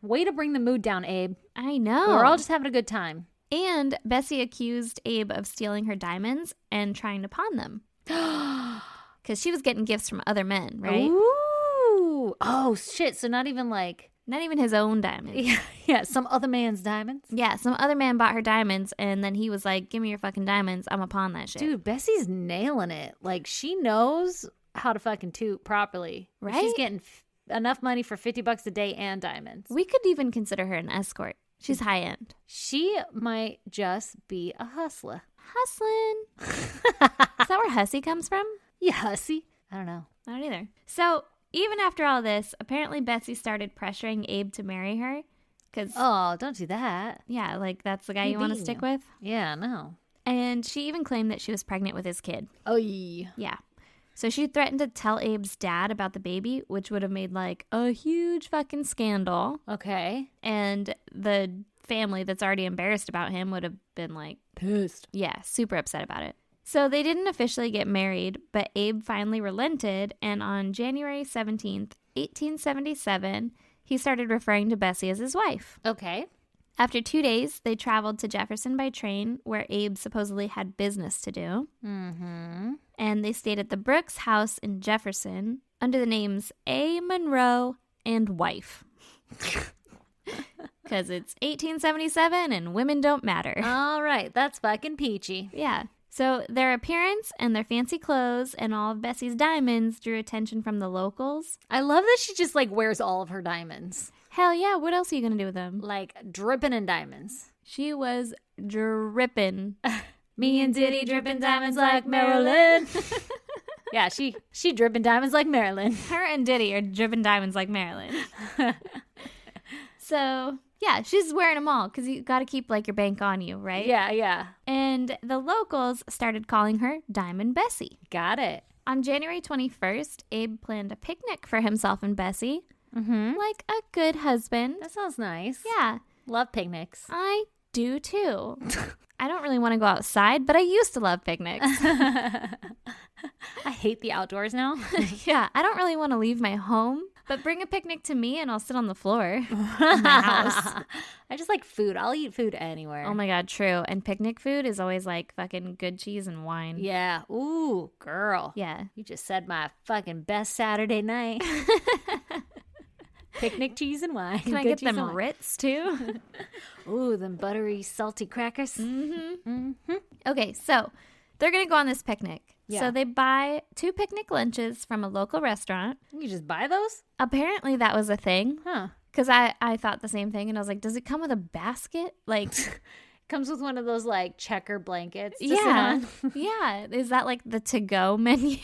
Way to bring the mood down, Abe. I know. We're all just having a good time. And Bessie accused Abe of stealing her diamonds and trying to pawn them. Because she was getting gifts from other men, right? Ooh. Oh, shit. So not even like... Not even his own diamonds. Yeah, some other man's diamonds. Yeah, some other man bought her diamonds, and then he was like, give me your fucking diamonds. I'm going to pawn that shit. Dude, Bessie's nailing it. Like, she knows how to fucking toot properly. Right? She's getting enough money for $50 a day and diamonds. We could even consider her an escort. She's high end. She might just be a hustler. Hustling. Is that where hussy comes from? Yeah, hussy. I don't know. I don't either. So, even after all this, apparently Bessie started pressuring Abe to marry her. Cause, Oh, don't do that. yeah, like that's the guy He you want to beating stick you. with. Yeah, no. And she even claimed that she was pregnant with his kid. Oh, yeah. Yeah. So she threatened to tell Abe's dad about the baby, which would have made like a huge fucking scandal. Okay. And the family that's already embarrassed about him would have been like, Pissed. yeah, super upset about it. So they didn't officially get married, but Abe finally relented, and on January 17th, 1877, he started referring to Bessie as his wife. Okay. After 2 days, they traveled to Jefferson by train, where Abe supposedly had business to do. Mm-hmm. And they stayed at the Brooks house in Jefferson under the names A. Monroe and wife. Because it's 1877 and women don't matter. All right. That's fucking peachy. Yeah. So their appearance and their fancy clothes and all of Bessie's diamonds drew attention from the locals. I love that she just like wears all of her diamonds. Hell yeah, what else are you going to do with them? Like dripping in diamonds. She was dripping. Me and Diddy dripping diamonds like Marilyn. Yeah, she dripping diamonds like Marilyn. Her and Diddy are dripping diamonds like Marilyn. So, yeah, she's wearing them all because you got to keep like your bank on you, right? Yeah, yeah. And the locals started calling her Diamond Bessie. Got it. On January 21st, Abe planned a picnic for himself and Bessie. Mm-hmm. Like a good husband. That sounds nice. Yeah. Love picnics. I do too. I don't really want to go outside, but I used to love picnics. I hate the outdoors now. Yeah, I don't really want to leave my home, but bring a picnic to me and I'll sit on the floor in my house. I just like food. I'll eat food anywhere. Oh my God, true. And picnic food is always like fucking good cheese and wine. Yeah. Ooh, girl. Yeah. You just said my fucking best Saturday night. Picnic cheese and wine. Can I Good get cheese them and wine. Ritz too? Ooh, them buttery, salty crackers. Mm-hmm. Mm-hmm. Okay, so they're going to go on this picnic. Yeah. So they buy 2 picnic lunches from a local restaurant. You just buy those? Apparently that was a thing. Huh. Because I thought the same thing. And I was like, does it come with a basket? Like, Comes with one of those like checker blankets to yeah. sit on. Yeah. Is that like the to-go menu?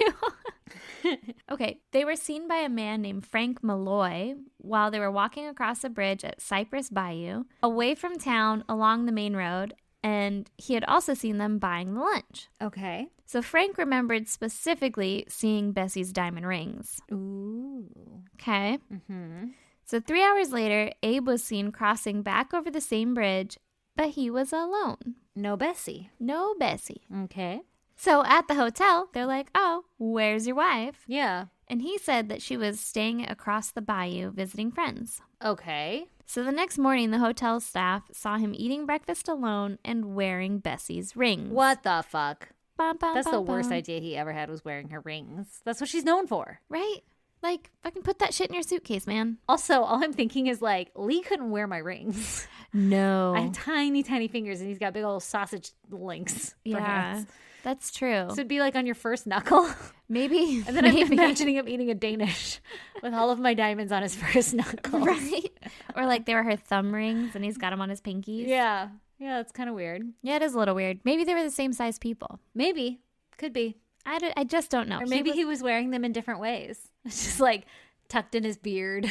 Okay. They were seen by a man named Frank Malloy while they were walking across a bridge at Cypress Bayou, away from town along the main road. And he had also seen them buying the lunch. Okay. So Frank remembered specifically seeing Bessie's diamond rings. Ooh. Okay. Mm-hmm. So 3 hours later, Abe was seen crossing back over the same bridge but he was alone. No Bessie. No Bessie. Okay. So at the hotel, they're like, oh, where's your wife? Yeah. And he said that she was staying across the bayou visiting friends. Okay. So the next morning, the hotel staff saw him eating breakfast alone and wearing Bessie's rings. What the fuck? Bum, bum, That's bum, the worst bum. idea he ever had, was wearing her rings. That's what she's known for. Right? Like, fucking put that shit in your suitcase, man. Also, all I'm thinking is like, Lee couldn't wear my rings. No. I have tiny, tiny fingers, and he's got big old sausage links for hands. That's true. So it'd be like on your first knuckle. Maybe. And then I'm imagining him eating a Danish with all of my diamonds on his first knuckle. Right? Or like they were her thumb rings and he's got them on his pinkies. Yeah. Yeah, that's kind of weird. Yeah, it is a little weird. Maybe they were the same size people. Maybe. Could be. I just don't know. Or maybe he was wearing them in different ways. It's just like tucked in his beard.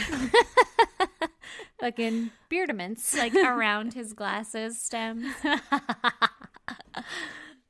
Fucking Beardaments. like around his glasses stems.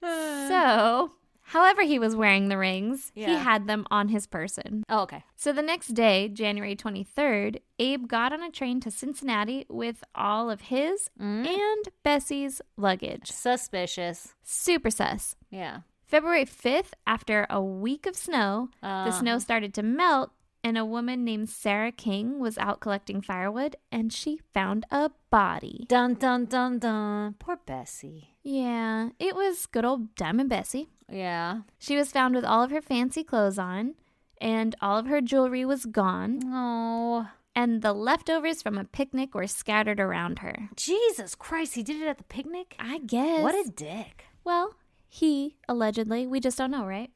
So, however he was wearing the rings, he Yeah. had them on his person. Oh, okay. So the next day, January 23rd, Abe got on a train to Cincinnati with all of his and Bessie's luggage. Suspicious. Super sus. Yeah. February 5th, after a week of snow, the snow started to melt, and a woman named Sarah King was out collecting firewood, and she found a body. Dun, dun, dun, dun. Poor Bessie. Yeah, it was good old Diamond Bessie. Yeah. She was found with all of her fancy clothes on, and all of her jewelry was gone, Oh. and the leftovers from a picnic were scattered around her. Jesus Christ, he did it at the picnic? I guess. What a dick. Well, he, allegedly, we just don't know, right?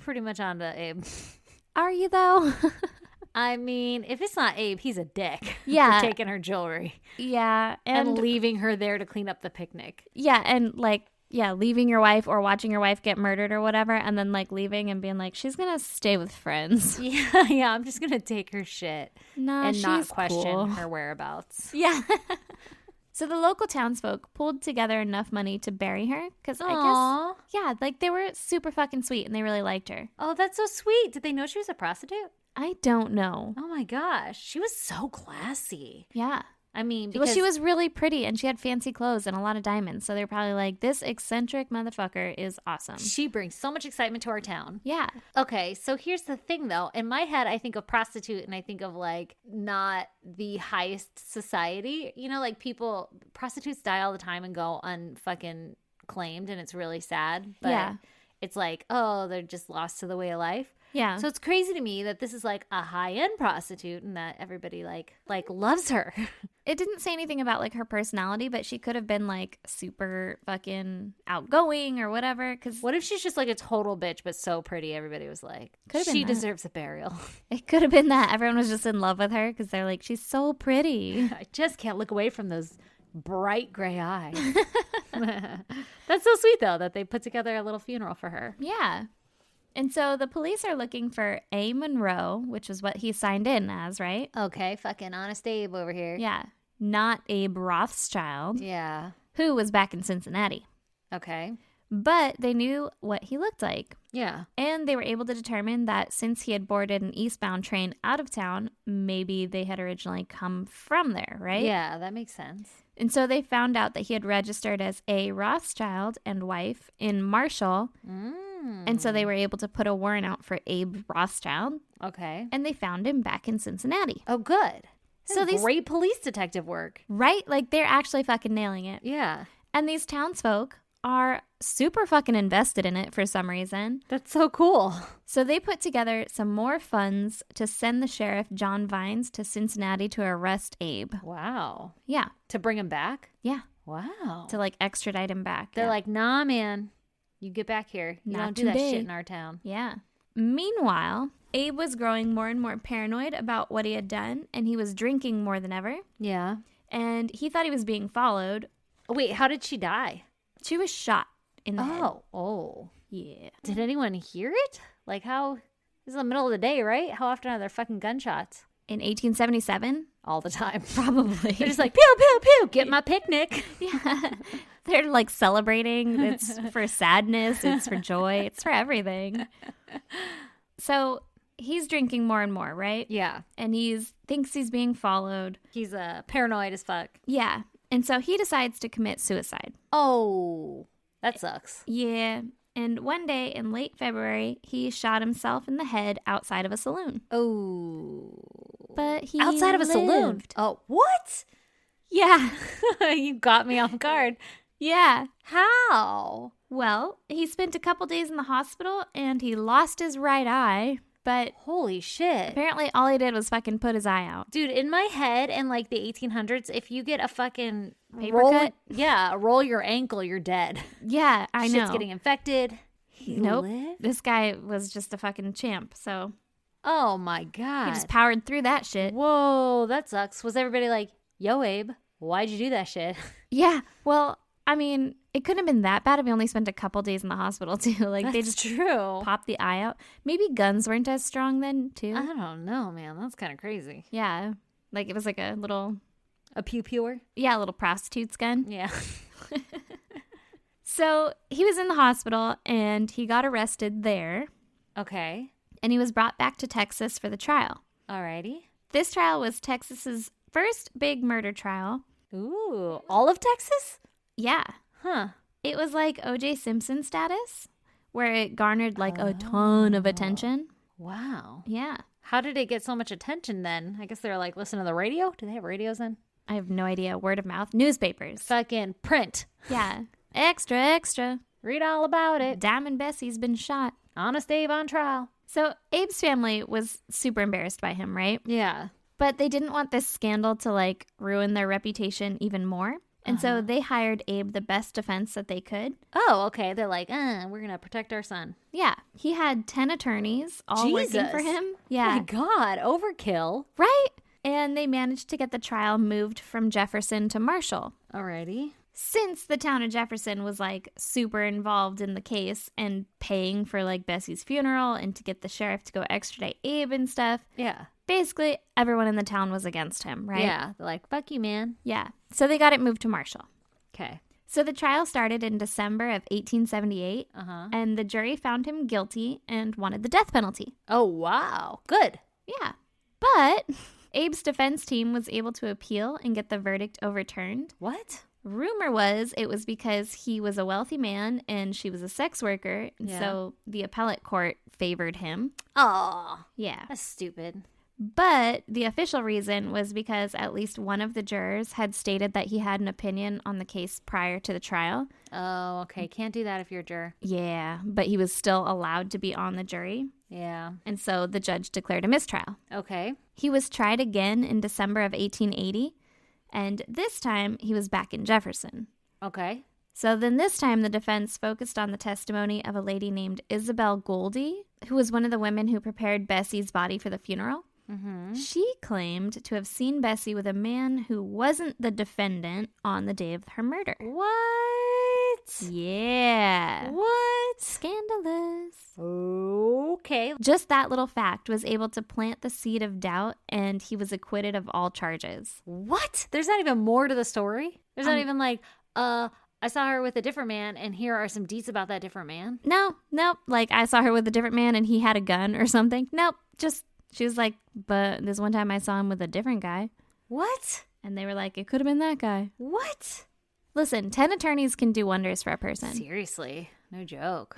Pretty much on to Abe. Are you, though? I mean, if it's not Abe, he's a dick. Yeah. For taking her jewelry Yeah, and leaving her there to clean up the picnic. yeah, and like, yeah, leaving your wife or watching your wife get murdered or whatever, and then like leaving and being like, she's gonna stay with friends. Yeah, I'm just gonna take her shit Nah, and not she's question cool. her whereabouts. Yeah. So the local townsfolk pulled together enough money to bury her because I Aww. guess, yeah, like they were super fucking sweet and they really liked her. Oh, that's so sweet. Did they know she was a prostitute? I don't know. Oh my gosh, she was so classy. Yeah. I mean, Well, because she was really pretty and she had fancy clothes and a lot of diamonds. So they're probably like, this eccentric motherfucker is awesome. she brings so much excitement to our town. Yeah. Okay, so here's the thing though. In my head, I think of prostitute and I think of like not the highest society. You know, like people, prostitutes die all the time and go unfucking claimed, and it's really sad. But Yeah. it's like, oh, they're just lost to the way of life. Yeah. So it's crazy to me that this is like a high-end prostitute and that everybody like loves her. It didn't say anything about like her personality, but she could have been like super fucking outgoing or whatever. Because What if she's just like a total bitch but so pretty? Everybody was like, Could've been she that. deserves a burial. it could have been that everyone was just in love with her because they're like, she's so pretty. I just can't look away from those bright gray eyes. That's so sweet though that they put together a little funeral for her. Yeah. And so the police are looking for A. Monroe, which is what he signed in as, right? Okay, fucking honest Abe over here. Yeah. Not Abe Rothschild, Yeah. who was back in Cincinnati. Okay. But they knew what he looked like. Yeah. And they were able to determine that since he had boarded an eastbound train out of town, maybe they had originally come from there, right? Yeah, that makes sense. And so they found out that he had registered as A. Rothschild and wife in Marshall. And so they were able to put a warrant out for Abe Rothschild. Okay. And they found him back in Cincinnati. Oh, good. So So these- great police detective work. Right? Like they're actually fucking nailing it. Yeah. And these townsfolk are super fucking invested in it for some reason. That's so cool. So they put together some more funds to send the sheriff, John Vines, to Cincinnati to arrest Abe. Wow. Yeah. To bring him back? Yeah. Wow. To like extradite him back. They're Yeah. like, nah, man. You get back here. You Not don't do that today. shit in our town. Yeah. Meanwhile, Abe was growing more and more paranoid about what he had done, and he was drinking more than ever. Yeah. And he thought he was being followed. Oh, wait, how did she die? She was shot in the head. Oh. Yeah. Did anyone hear it? Like how, this is the middle of the day, right? How often are there fucking gunshots? In 1877? All the time. Probably. They're just like, pew, pew, pew, get my picnic. Yeah. They're like celebrating. It's for sadness. It's for joy. It's for everything. So he's drinking more and more, right? Yeah. And thinks he's being followed. He's paranoid as fuck. Yeah. And so he decides to commit suicide. Oh, that sucks. Yeah. And one day in late February, he shot himself in the head outside of a saloon. Oh. But he outside of a saloon. lived. Oh, what? Yeah. You got me off guard. Yeah. How? Well, he spent a couple days in the hospital and he lost his right eye. But holy shit. Apparently all he did was fucking put his eye out. Dude, in my head in like the 1800s, if you get a fucking paper cut? Yeah, roll your ankle, you're dead. Yeah, I know. Shit's getting infected. Nope. This guy was just a fucking champ, so. Oh my God. He just powered through that shit. Whoa, that sucks. Was everybody like, yo, Abe, why'd you do that shit? Yeah, well, I mean, it couldn't have been that bad if he only spent a couple days in the hospital, too. Like, That's they just true. popped the eye out. Maybe guns weren't as strong then, too. I don't know, man. That's kind of crazy. Yeah. Like, it was like a little... A pew-pewer? Yeah, a little prostitute's gun. Yeah. So, he was in the hospital, and he got arrested there. Okay. And he was brought back to Texas for the trial. Alrighty. This trial was Texas's first big murder trial. Ooh, all of Texas? Yeah. Huh. It was like O.J. Simpson status, where it garnered like a ton of attention. Wow. Yeah. How did it get so much attention then? I guess they were like, listen to the radio? Do they have radios then? I have no idea. Word of mouth. Newspapers. Fucking print. Yeah. Extra, extra. Read all about it. Diamond Bessie's been shot. Honest Abe on trial. So Abe's family was super embarrassed by him, right? Yeah. But they didn't want this scandal to like ruin their reputation even more. And so they hired Abe the best defense that they could. Oh, okay. They're like, we're going to protect our son. Yeah. He had 10 attorneys all working for him. Yeah. Oh my God. Overkill. Right? And they managed to get the trial moved from Jefferson to Marshall. Alrighty. Since the town of Jefferson was like super involved in the case and paying for like Bessie's funeral and to get the sheriff to go extradite Abe and stuff. Yeah. Basically, everyone in the town was against him, right? Yeah. They're like, fuck you, man. Yeah. So they got it moved to Marshall. Okay. So the trial started in December of 1878, and the jury found him guilty and wanted the death penalty. Oh, wow. Good. Yeah. But Abe's defense team was able to appeal and get the verdict overturned. What? Rumor was it was because he was a wealthy man and she was a sex worker, and so the appellate court favored him. Oh. Yeah. That's stupid. But the official reason was because at least one of the jurors had stated that he had an opinion on the case prior to the trial. Oh, okay. Can't do that if you're a juror. Yeah, but he was still allowed to be on the jury. Yeah. And so the judge declared a mistrial. Okay. He was tried again in December of 1880, and this time he was back in Jefferson. Okay. So then this time the defense focused on the testimony of a lady named Isabel Goldie, who was one of the women who prepared Bessie's body for the funeral. Mm-hmm. She claimed to have seen Bessie with a man who wasn't the defendant on the day of her murder. What? Yeah. What? Scandalous. Okay. Just that little fact was able to plant the seed of doubt, and he was acquitted of all charges. What? There's not even more to the story? There's not even like, I saw her with a different man, and here are some deets about that different man? Nope. Like, I saw her with a different man, and he had a gun or something. Nope. Just... She was like, but this one time I saw him with a different guy. What? And they were like, it could have been that guy. What? Listen, 10 attorneys can do wonders for a person. Seriously. No joke.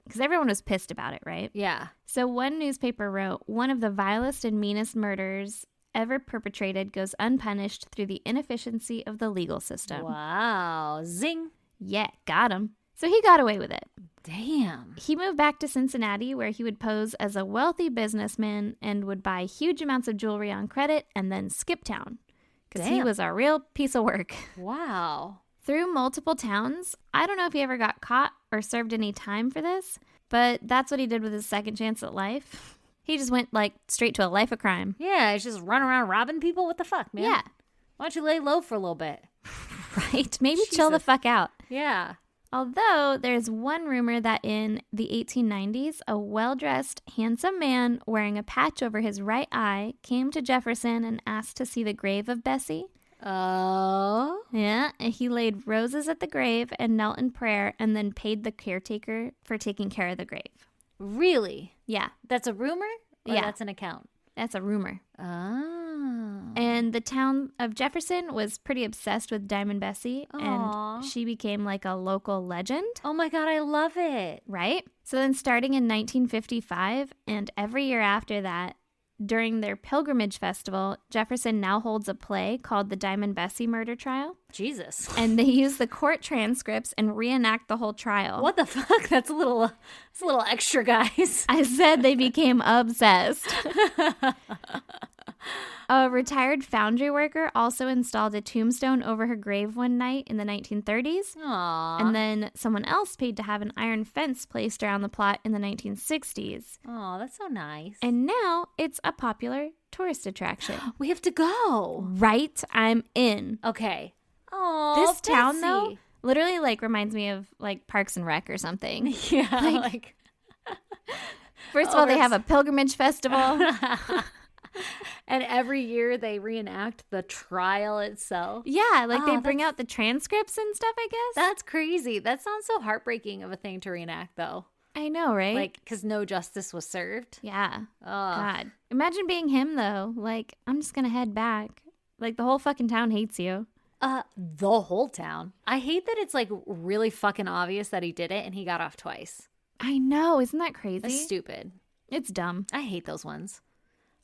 Because everyone was pissed about it, right? Yeah. So one newspaper wrote, one of the vilest and meanest murders ever perpetrated goes unpunished through the inefficiency of the legal system. Wow. Zing. Yeah, got him. So he got away with it. Damn. He moved back to Cincinnati, where he would pose as a wealthy businessman and would buy huge amounts of jewelry on credit and then skip town. Because he was a real piece of work. Wow. Through multiple towns, I don't know if he ever got caught or served any time for this, but that's what he did with his second chance at life. He just went, like, straight to a life of crime. Yeah, he's just running around robbing people? What the fuck, man? Yeah. Why don't you lay low for a little bit? Right? Maybe chill the fuck out. Yeah. Although there's one rumor that in the 1890s, a well-dressed, handsome man wearing a patch over his right eye came to Jefferson and asked to see the grave of Bessie. Oh. Yeah, and he laid roses at the grave and knelt in prayer and then paid the caretaker for taking care of the grave. Really? Yeah. That's a rumor? Or yeah. That's an account? That's a rumor. Oh. And the town of Jefferson was pretty obsessed with Diamond Bessie, and she became like a local legend. Oh my God, I love it. Right? So then starting in 1955 and every year after that, during their pilgrimage festival, Jefferson now holds a play called The Diamond Bessie Murder Trial. Jesus. And they use the court transcripts and reenact the whole trial. What the fuck? That's a little extra, guys. I said they became obsessed. A retired foundry worker also installed a tombstone over her grave one night in the 1930s. Aww. And then someone else paid to have an iron fence placed around the plot in the 1960s. Oh, that's so nice. And now it's a popular tourist attraction. We have to go. Right? I'm in. Okay. Oh, this town, though, literally like reminds me of like Parks and Rec or something. Yeah. Like first of all, they have a pilgrimage festival. And every year they reenact the trial itself. Yeah, like they bring out the transcripts and stuff, I guess. That's crazy. That sounds so heartbreaking of a thing to reenact, though. I know, right? Like, because no justice was served. Yeah. Oh. God. Imagine being him, though. Like, I'm just going to head back. Like, the whole fucking town hates you. The whole town. I hate that it's, like, really fucking obvious that he did it and he got off twice. I know. Isn't that crazy? That's stupid. It's dumb. I hate those ones.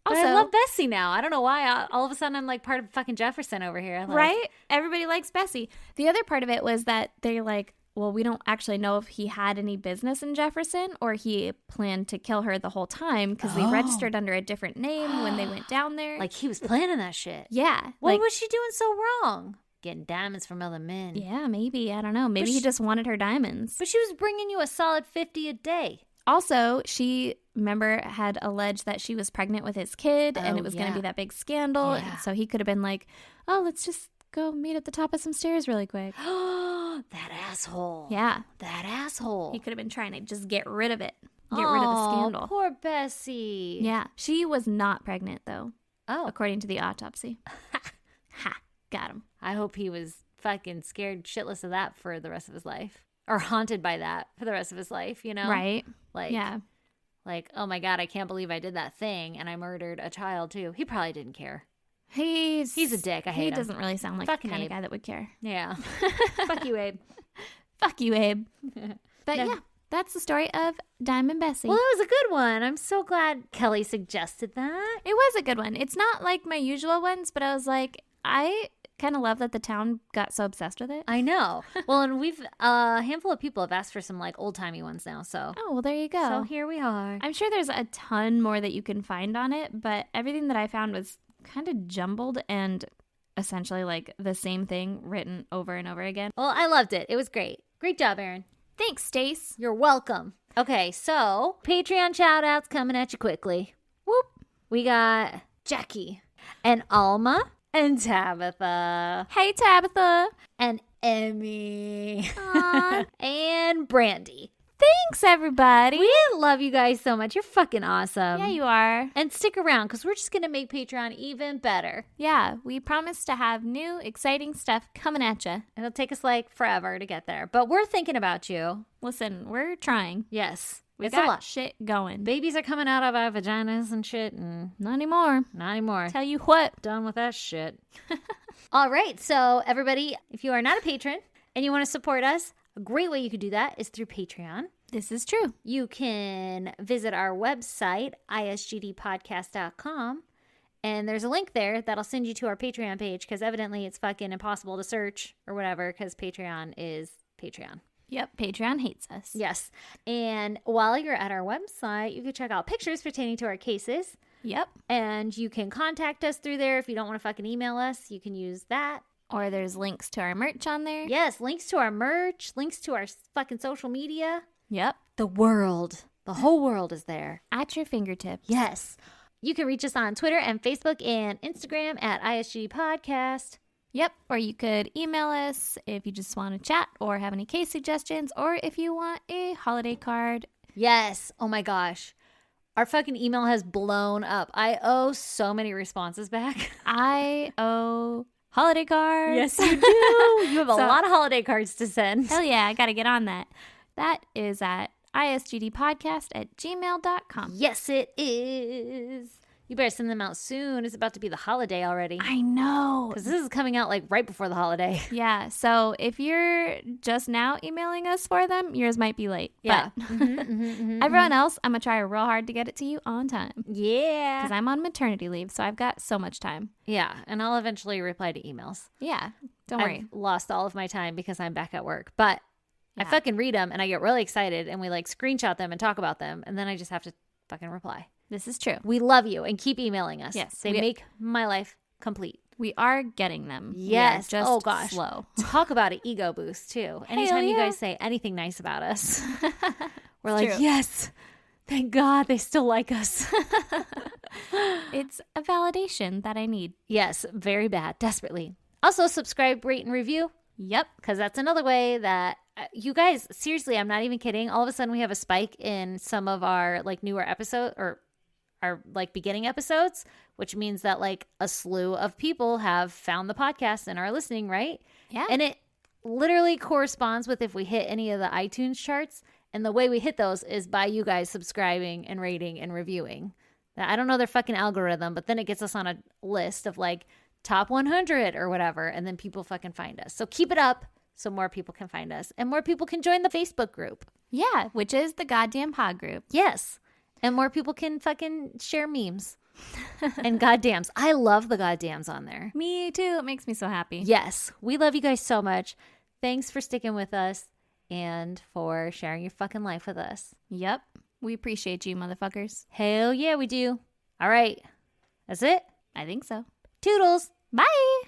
Also, but I love Bessie now. I don't know why. All of a sudden, I'm like part of fucking Jefferson over here. Like, right? Everybody likes Bessie. The other part of it was that they're like, well, we don't actually know if he had any business in Jefferson or he planned to kill her the whole time because they registered under a different name when they went down there. Like he was planning that shit. Yeah. What was she doing so wrong? Getting diamonds from other men. Yeah, maybe. I don't know. Maybe he just wanted her diamonds. But she was bringing you a solid 50 a day. Also, she, remember, had alleged that she was pregnant with his kid and it was going to be that big scandal. Yeah. And so he could have been like, oh, let's just go meet at the top of some stairs really quick. That asshole. Yeah. That asshole. He could have been trying to just get rid of it. Get rid of the scandal. Poor Bessie. Yeah. She was not pregnant, though. Oh. According to the autopsy. Ha. Got him. I hope he was fucking scared shitless of that for the rest of his life. Or haunted by that for the rest of his life, you know? Right. Like, yeah. Like, oh my God, I can't believe I did that thing and I murdered a child too. He probably didn't care. He's a dick. I hate him. He doesn't really sound like Fucking the kind Abe. of guy that would care. Yeah. Fuck you, Abe. Fuck you, Abe. But yeah, that's the story of Diamond Bessie. Well, that was a good one. I'm so glad Kelly suggested that. It was a good one. It's not like my usual ones, but I was like, I kind of love that the town got so obsessed with it. I know. Well, and we've a handful of people have asked for some like old timey ones now. So well, there you go. So here we are. I'm sure there's a ton more that you can find on it, but everything that I found was kind of jumbled and essentially like the same thing written over and over again. Well, I loved it. It was great. Great job, Erin. Thanks, Stace. You're welcome. Okay, so Patreon shout outs coming at you quickly. Whoop. We got Jackie and Alma and Tabitha. Hey, Tabitha. And Emmy. Aww. And Brandy. Thanks, everybody. We love you guys so much. You're fucking awesome. Yeah, you are. And stick around because we're just going to make Patreon even better. Yeah, we promise to have new, exciting stuff coming at you. It'll take us like forever to get there, but we're thinking about you. Listen, we're trying. Yes. We It's got a lot. shit going. Babies are coming out of our vaginas and shit, and Not anymore. not anymore. Tell you what. Done with that shit. All right. So, everybody, if you are not a patron and you want to support us, a great way you could do that is through Patreon. This is true. You can visit our website, isgdpodcast.com, and there's a link there that'll send you to our Patreon page because evidently it's fucking impossible to search or whatever because Patreon is Patreon. Yep, Patreon hates us. Yes. And while you're at our website, you can check out pictures pertaining to our cases. Yep. And you can contact us through there. If you don't want to fucking email us, you can use that. Or there's links to our merch on there. Yes, links to our merch, links to our fucking social media. Yep. The world. The whole world is there. At your fingertips. Yes. You can reach us on Twitter and Facebook and Instagram at ISG Podcast. Yep. Or you could email us if you just want to chat or have any case suggestions or if you want a holiday card. Yes. Oh my gosh. Our fucking email has blown up. I owe so many responses back. I owe holiday cards. Yes, you do. You have a lot of holiday cards to send. Hell yeah. I got to get on that. That is at isgdpodcast@gmail.com. Yes, it is. You better send them out soon. It's about to be the holiday already. I know. Because this is coming out like right before the holiday. Yeah. So if you're just now emailing us for them, yours might be late. Yeah. But everyone else, I'm going to try real hard to get it to you on time. Yeah. Because I'm on maternity leave, so I've got so much time. Yeah. And I'll eventually reply to emails. Yeah. Don't worry. I've lost all of my time because I'm back at work. But Yeah. I fucking read them and I get really excited and we like screenshot them and talk about them. And then I just have to fucking reply. This is true. We love you and keep emailing us. Yes, They make my life complete. We are getting them. Yes. We are just Oh, gosh. slow. Talk about an ego boost too. Anytime you guys say anything nice about us, we're like, true. yes, thank God they still like us. It's a validation that I need. Yes, very bad. Desperately. Also, subscribe, rate, and review. Yep. Because that's another way that you guys, seriously, I'm not even kidding. All of a sudden we have a spike in some of our like newer episodes or our like beginning episodes, which means that like a slew of people have found the podcast and are listening, right? Yeah. And it literally corresponds with if we hit any of the iTunes charts. And the way we hit those is by you guys subscribing and rating and reviewing. Now, I don't know their fucking algorithm, but then it gets us on a list of like top 100 or whatever. And then people fucking find us. So keep it up so more people can find us and more people can join the Facebook group. Yeah, which is the goddamn pod group. Yes. And more people can fucking share memes and goddams. I love the goddams on there. Me too. It makes me so happy. Yes. We love you guys so much. Thanks for sticking with us and for sharing your fucking life with us. Yep. We appreciate you, motherfuckers. Hell yeah, we do. All right. That's it. I think so. Toodles. Bye.